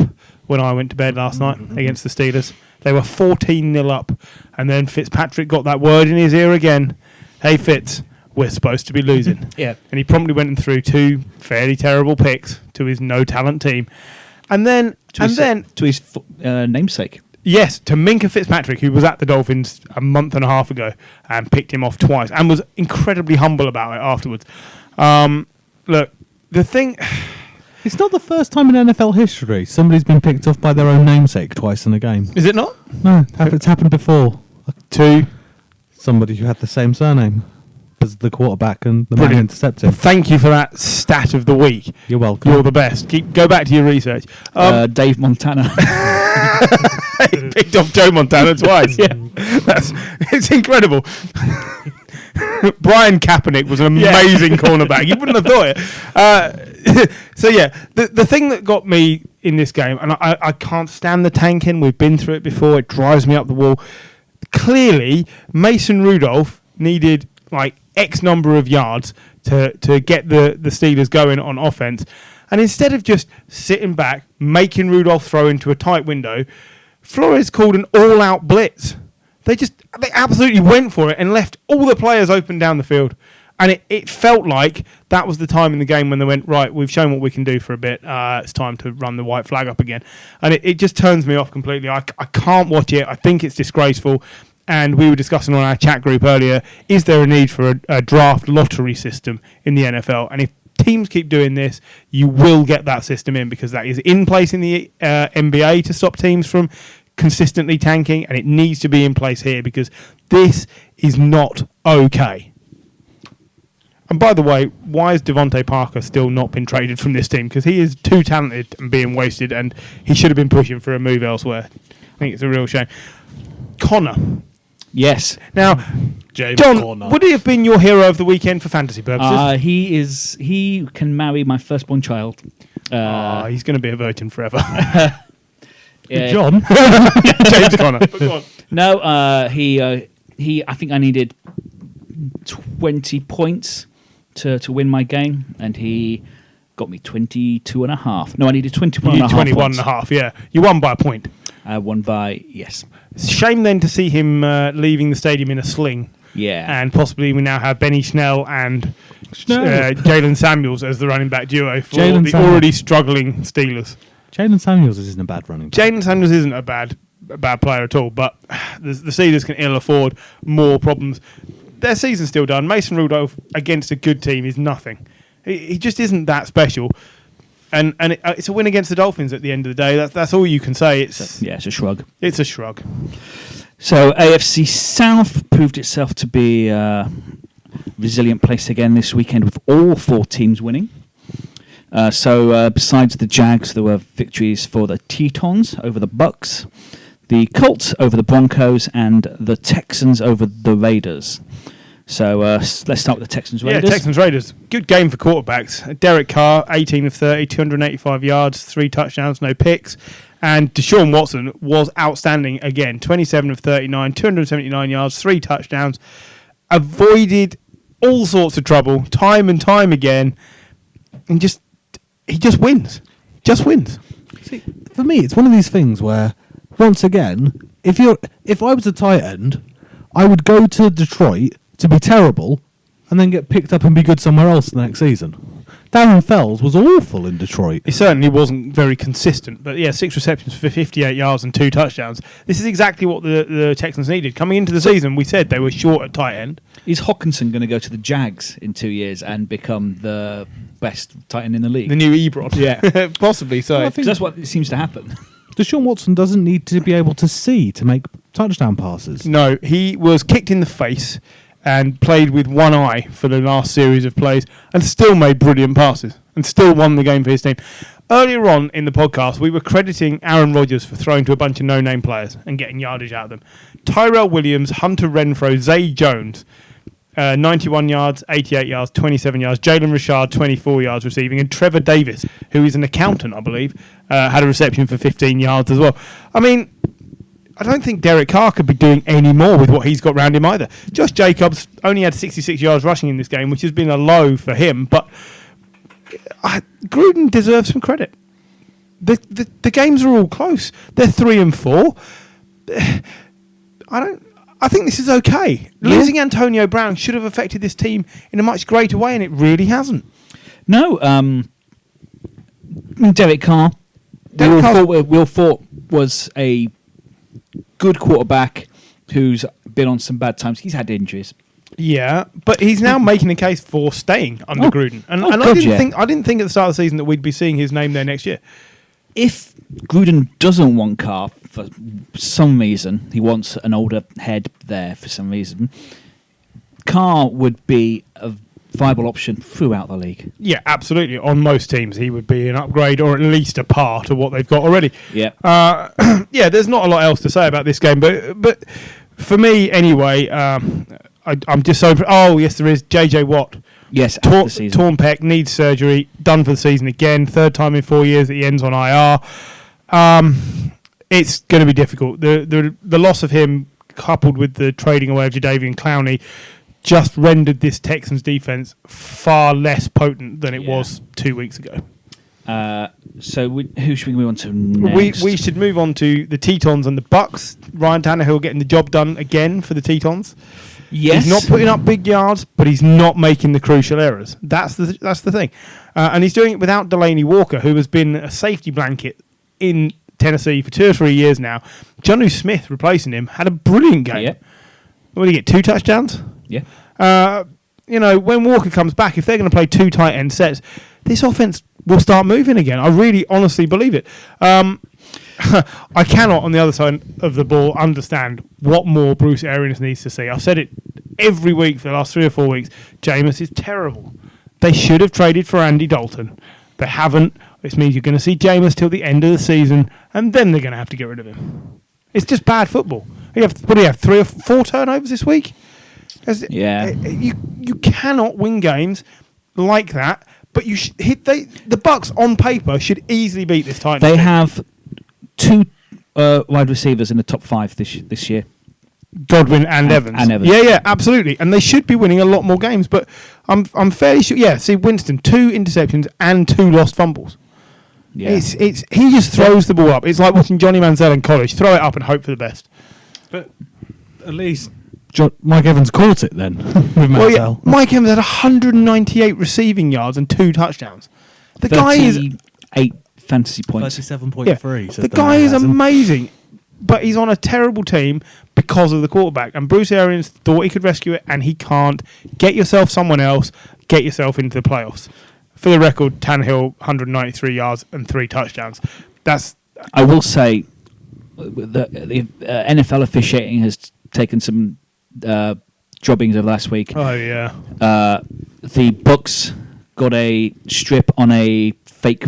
when I went to bed last night against the Steelers. They were 14-0 up, and then Fitzpatrick got that word in his ear again. Hey, Fitz, we're supposed to be losing. Yeah. And he promptly went through 2 fairly terrible picks to his no-talent team. And then... To his namesake. Yes, to Minka Fitzpatrick, who was at the Dolphins a month and a half ago and picked him off twice and was incredibly humble about it afterwards. Look, the thing... It's not the first time in NFL history somebody's been picked off by their own namesake twice in a game. Is it not? No, it's happened before. 2. Somebody who had the same surname as the quarterback and the man Brilliant. intercepted. Thank you for that stat of the week. You're welcome. You're the best. Go back to your research. Dave Montana. He picked off Joe Montana twice. It's incredible. Brian Kaepernick was an amazing cornerback. You wouldn't have thought it. The thing that got me in this game, and I can't stand the tanking. We've been through it before. It drives me up the wall. Clearly, Mason Rudolph needed like X number of yards to get the Steelers going on offense. And instead of just sitting back, making Rudolph throw into a tight window, Flores called an all-out blitz. They absolutely went for it and left all the players open down the field. And it felt like that was the time in the game when they went, right, we've shown what we can do for a bit. It's time to run the white flag up again. And it just turns me off completely. I can't watch it. I think it's disgraceful. And we were discussing on our chat group earlier, is there a need for a draft lottery system in the NFL? And if teams keep doing this, you will get that system in, because that is in place in the NBA to stop teams from consistently tanking, and it needs to be in place here, because this is not okay. And by the way, why has Devontae Parker still not been traded from this team? Because he is too talented and being wasted, and he should have been pushing for a move elsewhere. I think it's a real shame. Connor. Yes. Now, James John, Conner. would he have been your hero of the weekend for fantasy purposes? He can marry my firstborn child. He's going to be a virgin forever. Yeah. John. James Conner. But go on. No, I think I needed 20 points to win my game, and he got me 22 and a half. No, I needed 21 and a half. 21 points. and a half, yeah. You won by a point. I won by, yes. Shame then to see him leaving the stadium in a sling. Yeah. And possibly we now have Benny Schnell and Jalen Samuels as the running back duo for the already struggling Steelers. Jalen Samuels isn't a bad running back. Jalen Samuels isn't a bad player at all, but the Steelers can ill afford more problems. Their season's still done. Mason Rudolph against a good team is nothing. He just isn't that special. And it's a win against the Dolphins at the end of the day. That's all you can say. It's a shrug. It's a shrug. So AFC South proved itself to be a resilient place again this weekend, with all 4 teams winning. Besides the Jags, there were victories for the Tetons over the Bucks, the Colts over the Broncos, and the Texans over the Raiders. So let's start with the Texans-Raiders. Yeah, Texans-Raiders. Good game for quarterbacks. Derek Carr, 18 of 30, 285 yards, 3 touchdowns, no picks. And Deshaun Watson was outstanding again. 27 of 39, 279 yards, 3 touchdowns. Avoided all sorts of trouble time and time again. And he just wins. Just wins. See, for me, it's one of these things where, once again, if I was a tight end, I would go to Detroit to be terrible and then get picked up and be good somewhere else the next season. Darren Fells was awful in Detroit. He certainly wasn't very consistent, but 6 receptions for 58 yards and 2 touchdowns. This is exactly what the Texans needed. Coming into the season, we said they were short at tight end. Is Hawkinson going to go to the Jags in 2 years and become the best tight end in the league? The new Ebron. Yeah. Possibly so. Well, I think that's what seems to happen. Deshaun Watson doesn't need to be able to see to make touchdown passes. No, he was kicked in the face and played with one eye for the last series of plays and still made brilliant passes and still won the game for his team. Earlier on in the podcast, we were crediting Aaron Rodgers for throwing to a bunch of no-name players and getting yardage out of them. Tyrell Williams, Hunter Renfrow, Zay Jones, 91 yards, 88 yards, 27 yards. Jalen Richard, 24 yards receiving. And Trevor Davis, who is an accountant, I believe, had a reception for 15 yards as well. I mean, I don't think Derek Carr could be doing any more with what he's got around him either. Josh Jacobs only had 66 yards rushing in this game, which has been a low for him, but Gruden deserves some credit. the games are all close. They're 3 and 4. I think this is okay. Yeah. Losing Antonio Brown should have affected this team in a much greater way, and it really hasn't. No, Derek Carr. We all thought was a good quarterback who's been on some bad times. He's had injuries. Yeah, but he's now making a case for staying under Gruden, and I didn't think at the start of the season that we'd be seeing his name there next year. If Gruden doesn't want Carr for some reason, he wants an older head there for some reason, Carr would be a viable option throughout the league. Yeah, absolutely. On most teams, he would be an upgrade or at least a part of what they've got already. Yeah. Yeah, there's not a lot else to say about this game, but for me anyway, I'm just so... Oh, yes, there is. J.J. Watt. Yes, after the season. Torn pec, needs surgery, done for the season again. 3rd time in 4 years that he ends on IR. It's going to be difficult. The loss of him, coupled with the trading away of Jadeveon Clowney, just rendered this Texans defense far less potent than it was 2 weeks ago. So who should we move on to next? We should move on to the Tetons and the Bucks. Ryan Tannehill getting the job done again for the Tetons. Yes. He's not putting up big yards, but he's not making the crucial errors. That's the thing. And he's doing it without Delaney Walker, who has been a safety blanket in Tennessee for 2 or 3 years now. Jonnu Smith replacing him had a brilliant game. Yeah. What did he get, 2 touchdowns? Yeah. When Walker comes back, if they're going to play 2 tight end sets, this offense will start moving again. I really honestly believe it. I cannot, on the other side of the ball, understand what more Bruce Arians needs to see. I've said it every week for the last 3 or 4 weeks. Jameis is terrible. They should have traded for Andy Dalton. They haven't. This means you're going to see Jameis till the end of the season, and then they're going to have to get rid of him. It's just bad football. What do you have, 3 or 4 turnovers this week? Yeah. You cannot win games like that, but the Bucks on paper should easily beat this Titans. They have 2 wide receivers in the top 5 this year. Godwin and Evans. And Evans. Yeah, absolutely. And they should be winning a lot more games, but I'm fairly sure. Yeah, see, Winston, 2 interceptions and 2 lost fumbles. Yeah. He just throws the ball up. It's like watching Johnny Manziel in college. Throw it up and hope for the best. But at least Mike Evans caught it then with Manziel. Yeah, Mike Evans had 198 receiving yards and 2 touchdowns. The guy is 8 fantasy points. 37.3. The guy is amazing, but he's on a terrible team because of the quarterback. And Bruce Arians thought he could rescue it, and he can't. Get yourself someone else. Get yourself into the playoffs. For the record, Tannehill, 193 yards and 3 touchdowns. I will say the NFL officiating has taken some droppings of last week. Oh, yeah. The Bucks got a strip on a fake.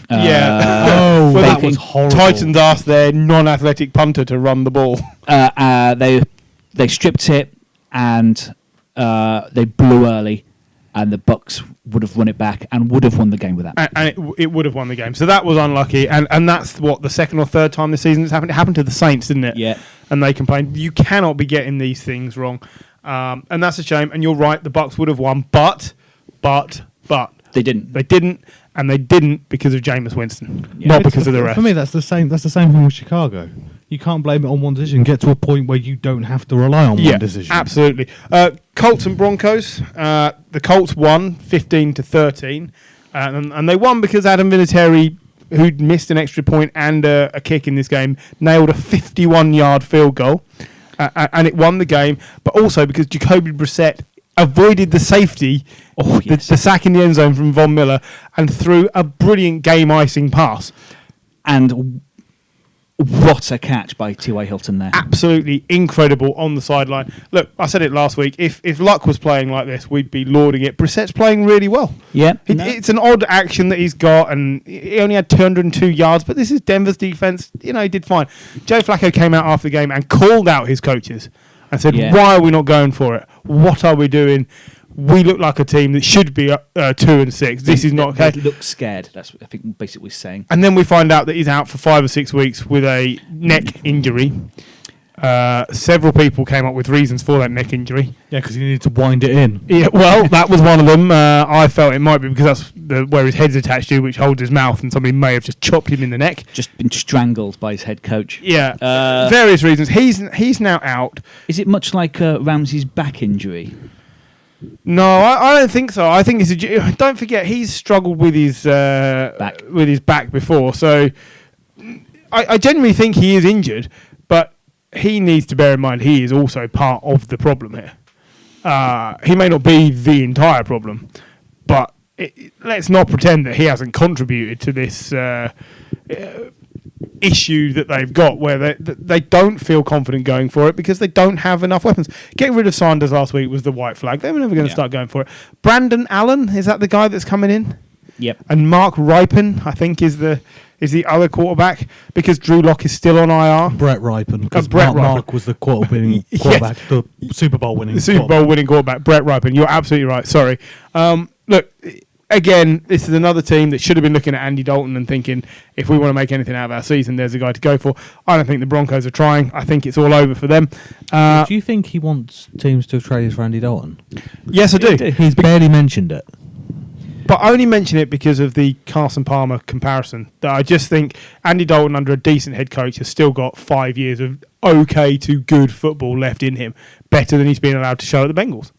Well, that was horrible. Titans asked their non-athletic punter to run the ball. They stripped it and they blew early, and the Bucks would have run it back and would have won the game with that. And it would have won the game. So that was unlucky. And that's what, the 2nd or 3rd time this season it's happened. It happened to the Saints, didn't it? Yeah. And they complained. You cannot be getting these things wrong. And that's a shame. And you're right, the Bucks would have won. But they didn't. They didn't. And they didn't because of Jameis Winston, not because of the rest. For me, that's the same thing with Chicago. You can't blame it on one decision. Get to a point where you don't have to rely on one decision. Absolutely. Colts and Broncos. The Colts won 15-13, and they won because Adam Vinatieri, who'd missed an extra point and a kick in this game, nailed a 51-yard field goal, and it won the game. But also because Jacoby Brissett avoided the safety, the sack in the end zone from Von Miller, and threw a brilliant game-icing pass. And what a catch by T.Y. Hilton there. Absolutely incredible on the sideline. Look, I said it last week. If Luck was playing like this, we'd be lauding it. Brissett's playing really well. Yeah. It's an odd action that he's got, and he only had 202 yards, but this is Denver's defense. He did fine. Joe Flacco came out after the game and called out his coaches and said, why are we not going for it? What are we doing? We look like a team that should be 2-6. This is not okay. They look scared. That's what I think basically saying. And then we find out that he's out for 5 or 6 weeks with a neck injury. Several people came up with reasons for that neck injury. Yeah, because he needed to wind it in. Yeah, well, that was one of them. I felt it might be because that's where his head's attached to, which holds his mouth, and somebody may have just chopped him in the neck. Just been strangled by his head coach. Yeah, various reasons. He's now out. Is it much like Ramsey's back injury? No, I don't think so. I think it's don't forget he's struggled with his back before, so I genuinely think he is injured, but he needs to bear in mind he is also part of the problem here. He may not be the entire problem, but let's not pretend that he hasn't contributed to this issue that they've got, where they don't feel confident going for it because they don't have enough weapons. Getting rid of Sanders last week was the white flag. They were never going to start going for it. Brandon Allen, is that the guy that's coming in? Yep. And Mark Ripon, I think, is the other quarterback because Drew Lock is still on IR. Brett Ripon, because Brett Mark was the quarterback, the Super Bowl winning quarterback. Brett Ripon. You're absolutely right. Sorry. Look, again, this is another team that should have been looking at Andy Dalton and thinking, if we want to make anything out of our season, there's a guy to go for. I don't think the Broncos are trying. I think it's all over for them. Do you think he wants teams to have traded for Andy Dalton? Yes, I do. He's barely mentioned it. But I only mention it because of the Carson Palmer comparison. That I just think Andy Dalton, under a decent head coach, has still got 5 years of okay to good football left in him, better than he's been allowed to show at the Bengals.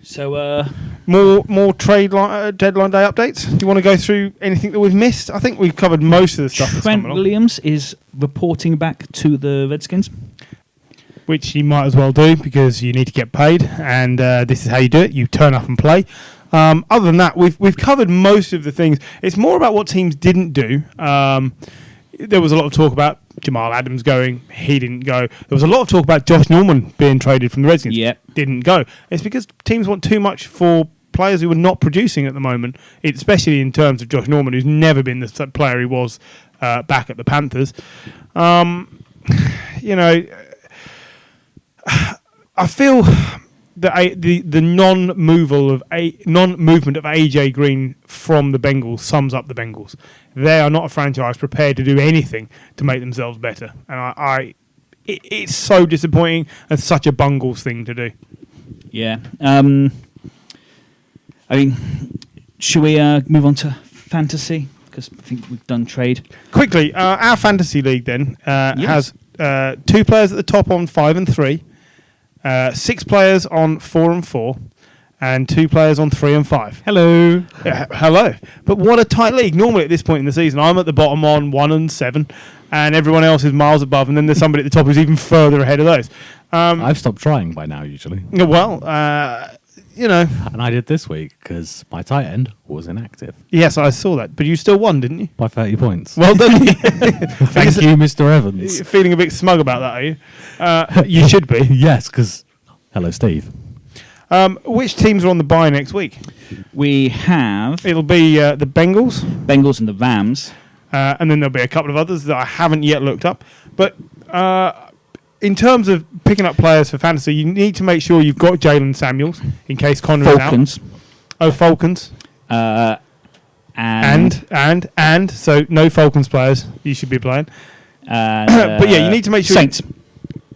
So more deadline day updates. Do you want to go through anything that we've missed? I think we've covered most of the stuff. Trent Williams is reporting back to the Redskins, which you might as well do because you need to get paid, and this is how you do it. You turn up and play. Other than that, we've covered most of the things. It's more about what teams didn't do. There was a lot of talk about Jamal Adams going. He didn't go. There was a lot of talk about Josh Norman being traded from the Redskins. Yep. Didn't go. It's because teams want too much for players who are not producing at the moment, especially in terms of Josh Norman, who's never been the player he was back at the Panthers. You know, I feel the non-movement of AJ Green from the Bengals sums up the Bengals. They are not a franchise prepared to do anything to make themselves better, and it's so disappointing and such a Bungles thing to do. Yeah. I mean, should we move on to fantasy? Because I think we've done trade. Quickly, our fantasy league then has 2 players at the top on 5 and 3. 6 players on 4 and 4, and 2 players on 3 and 5. Hello. Hello. But what a tight league. Normally at this point in the season, I'm at the bottom on 1 and 7, and everyone else is miles above, and then there's somebody at the top who's even further ahead of those. I've stopped trying by now, usually. Well, you know. And I did this week because my tight end was inactive. Yes, I saw that. But you still won, didn't you? By 30 points. Well done. Thank you, Mr. Evans. You're feeling a bit smug about that, are you? You should be. Yes, because... Hello, Steve. Which teams are on the bye next week? We have... It'll be the Bengals. Bengals and the Rams. And then there'll be a couple of others that I haven't yet looked up. But in terms of picking up players for fantasy, you need to make sure you've got Jalen Samuels in case Conrad's Falcons. out. Oh, Falcons. And so no Falcons players you should be playing. But yeah, you need to make sure... Saints.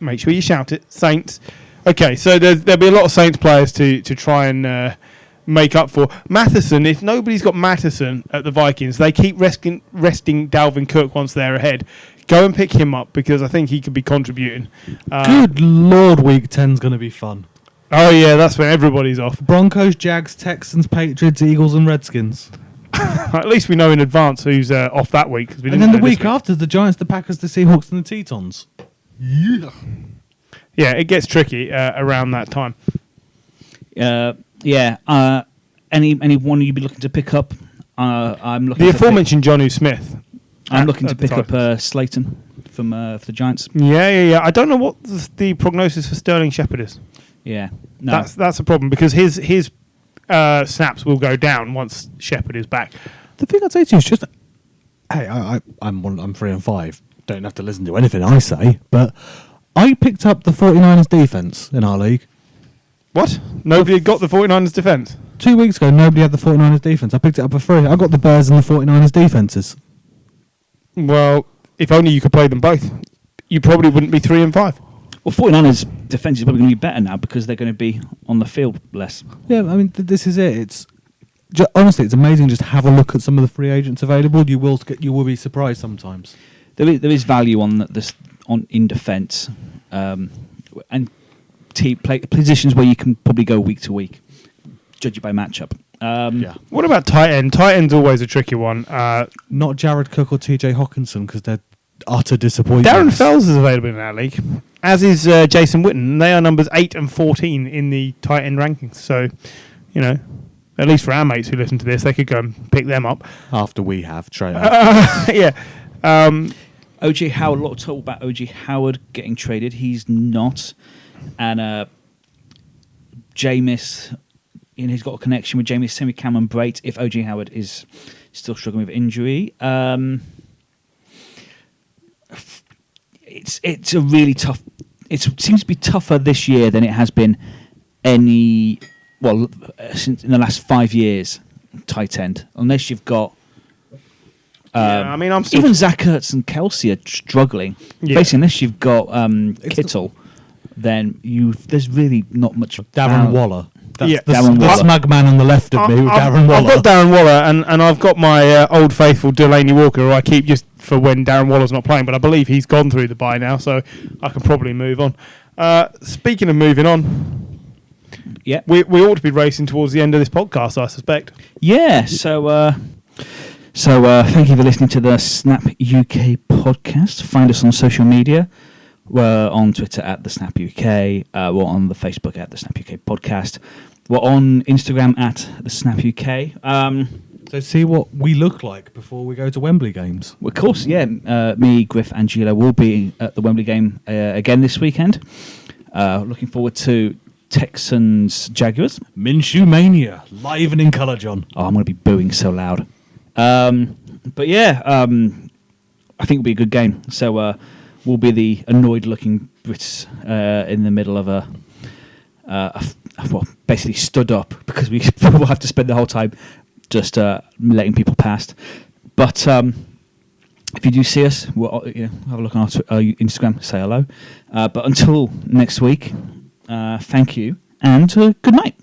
Make sure you shout it. Saints. Okay, so there'll be a lot of Saints players to try and make up for. Matheson, if nobody's got Matheson at the Vikings, they keep resting Dalvin Cook once they're ahead. Go and pick him up because I think he could be contributing. Good Lord, Week 10's going to be fun. Oh, yeah, that's when everybody's off. Broncos, Jags, Texans, Patriots, Eagles and Redskins. At least we know in advance who's off that week. And then the week after, the Giants, the Packers, the Seahawks and the Tetons. Yeah. Yeah, it gets tricky around that time. Anyone you'd be looking to pick up? I'm looking. The aforementioned Jonnu Smith. I'm looking to pick up Slayton from for the Giants. Yeah. I don't know what the prognosis for Sterling Shepard is. Yeah, no. That's a problem because his snaps will go down once Shepard is back. The thing I'd say to you is just, hey, I'm 3 and 5. Don't have to listen to anything I say, but I picked up the 49ers defense in our league. What? Nobody had got the 49ers defense? 2 weeks ago, nobody had the 49ers defense. I picked it up for free. I got the Bears and the 49ers defenses. Well, if only you could play them both. you probably wouldn't be 3 and 5. Well, 49ers defense is probably going to be better now because they're going to be on the field less. Yeah, I mean, this is it. It's honestly, it's amazing. Just have a look at some of the free agents available. You will be surprised sometimes. There is value on in defense, and positions where you can probably go week to week, judge it by matchup. Yeah. What about tight end? Tight end's always a tricky one. Not Jared Cook or TJ Hawkinson because they're utter disappointment. Darren Fells is available in our league, as is Jason Witten. They are numbers 8 and 14 in the tight end rankings. So, at least for our mates who listen to this, they could go and pick them up. After we have, Trey. Yeah. O.J. Howard, a lot of talk about O.J. Howard getting traded. He's not. And Jameis, he's got a connection with Jameis, semi Cameron Brate, if O.J. Howard is still struggling with injury. It's a really tough. It seems to be tougher this year than it has been since in the last 5 years. Tight end, unless you've got. I'm still even Zach Ertz and Kelsey are struggling. Yeah. Basically, unless you've got Kittle, then there's really not much. Darren Waller. That's Darren the Waller. smug man on the left of me, Darren Waller. I've got Darren Waller, and I've got my old faithful Delaney Walker, who I keep just for when Darren Waller's not playing. But I believe he's gone through the bye now, so I can probably move on. Speaking of moving on, yeah, we ought to be racing towards the end of this podcast, I suspect. Yeah. So thank you for listening to the Snap UK podcast. Find us on social media. We're on Twitter at the Snap UK. We're on the Facebook at the Snap UK podcast. We're on Instagram at the Snap UK. So see what we look like before we go to Wembley games. Of course, yeah. Me, Griff, and Gila will be at the Wembley game again this weekend. Looking forward to Texans Jaguars. Minshew Mania, live and in colour, John. Oh, I'm going to be booing so loud. But yeah, I think it'll be a good game. So we'll be the annoyed-looking Brits in the middle of basically stood up because we will have to spend the whole time just letting people past. But if you do see us, we'll, have a look on our Instagram, say hello. But until next week, thank you and good night.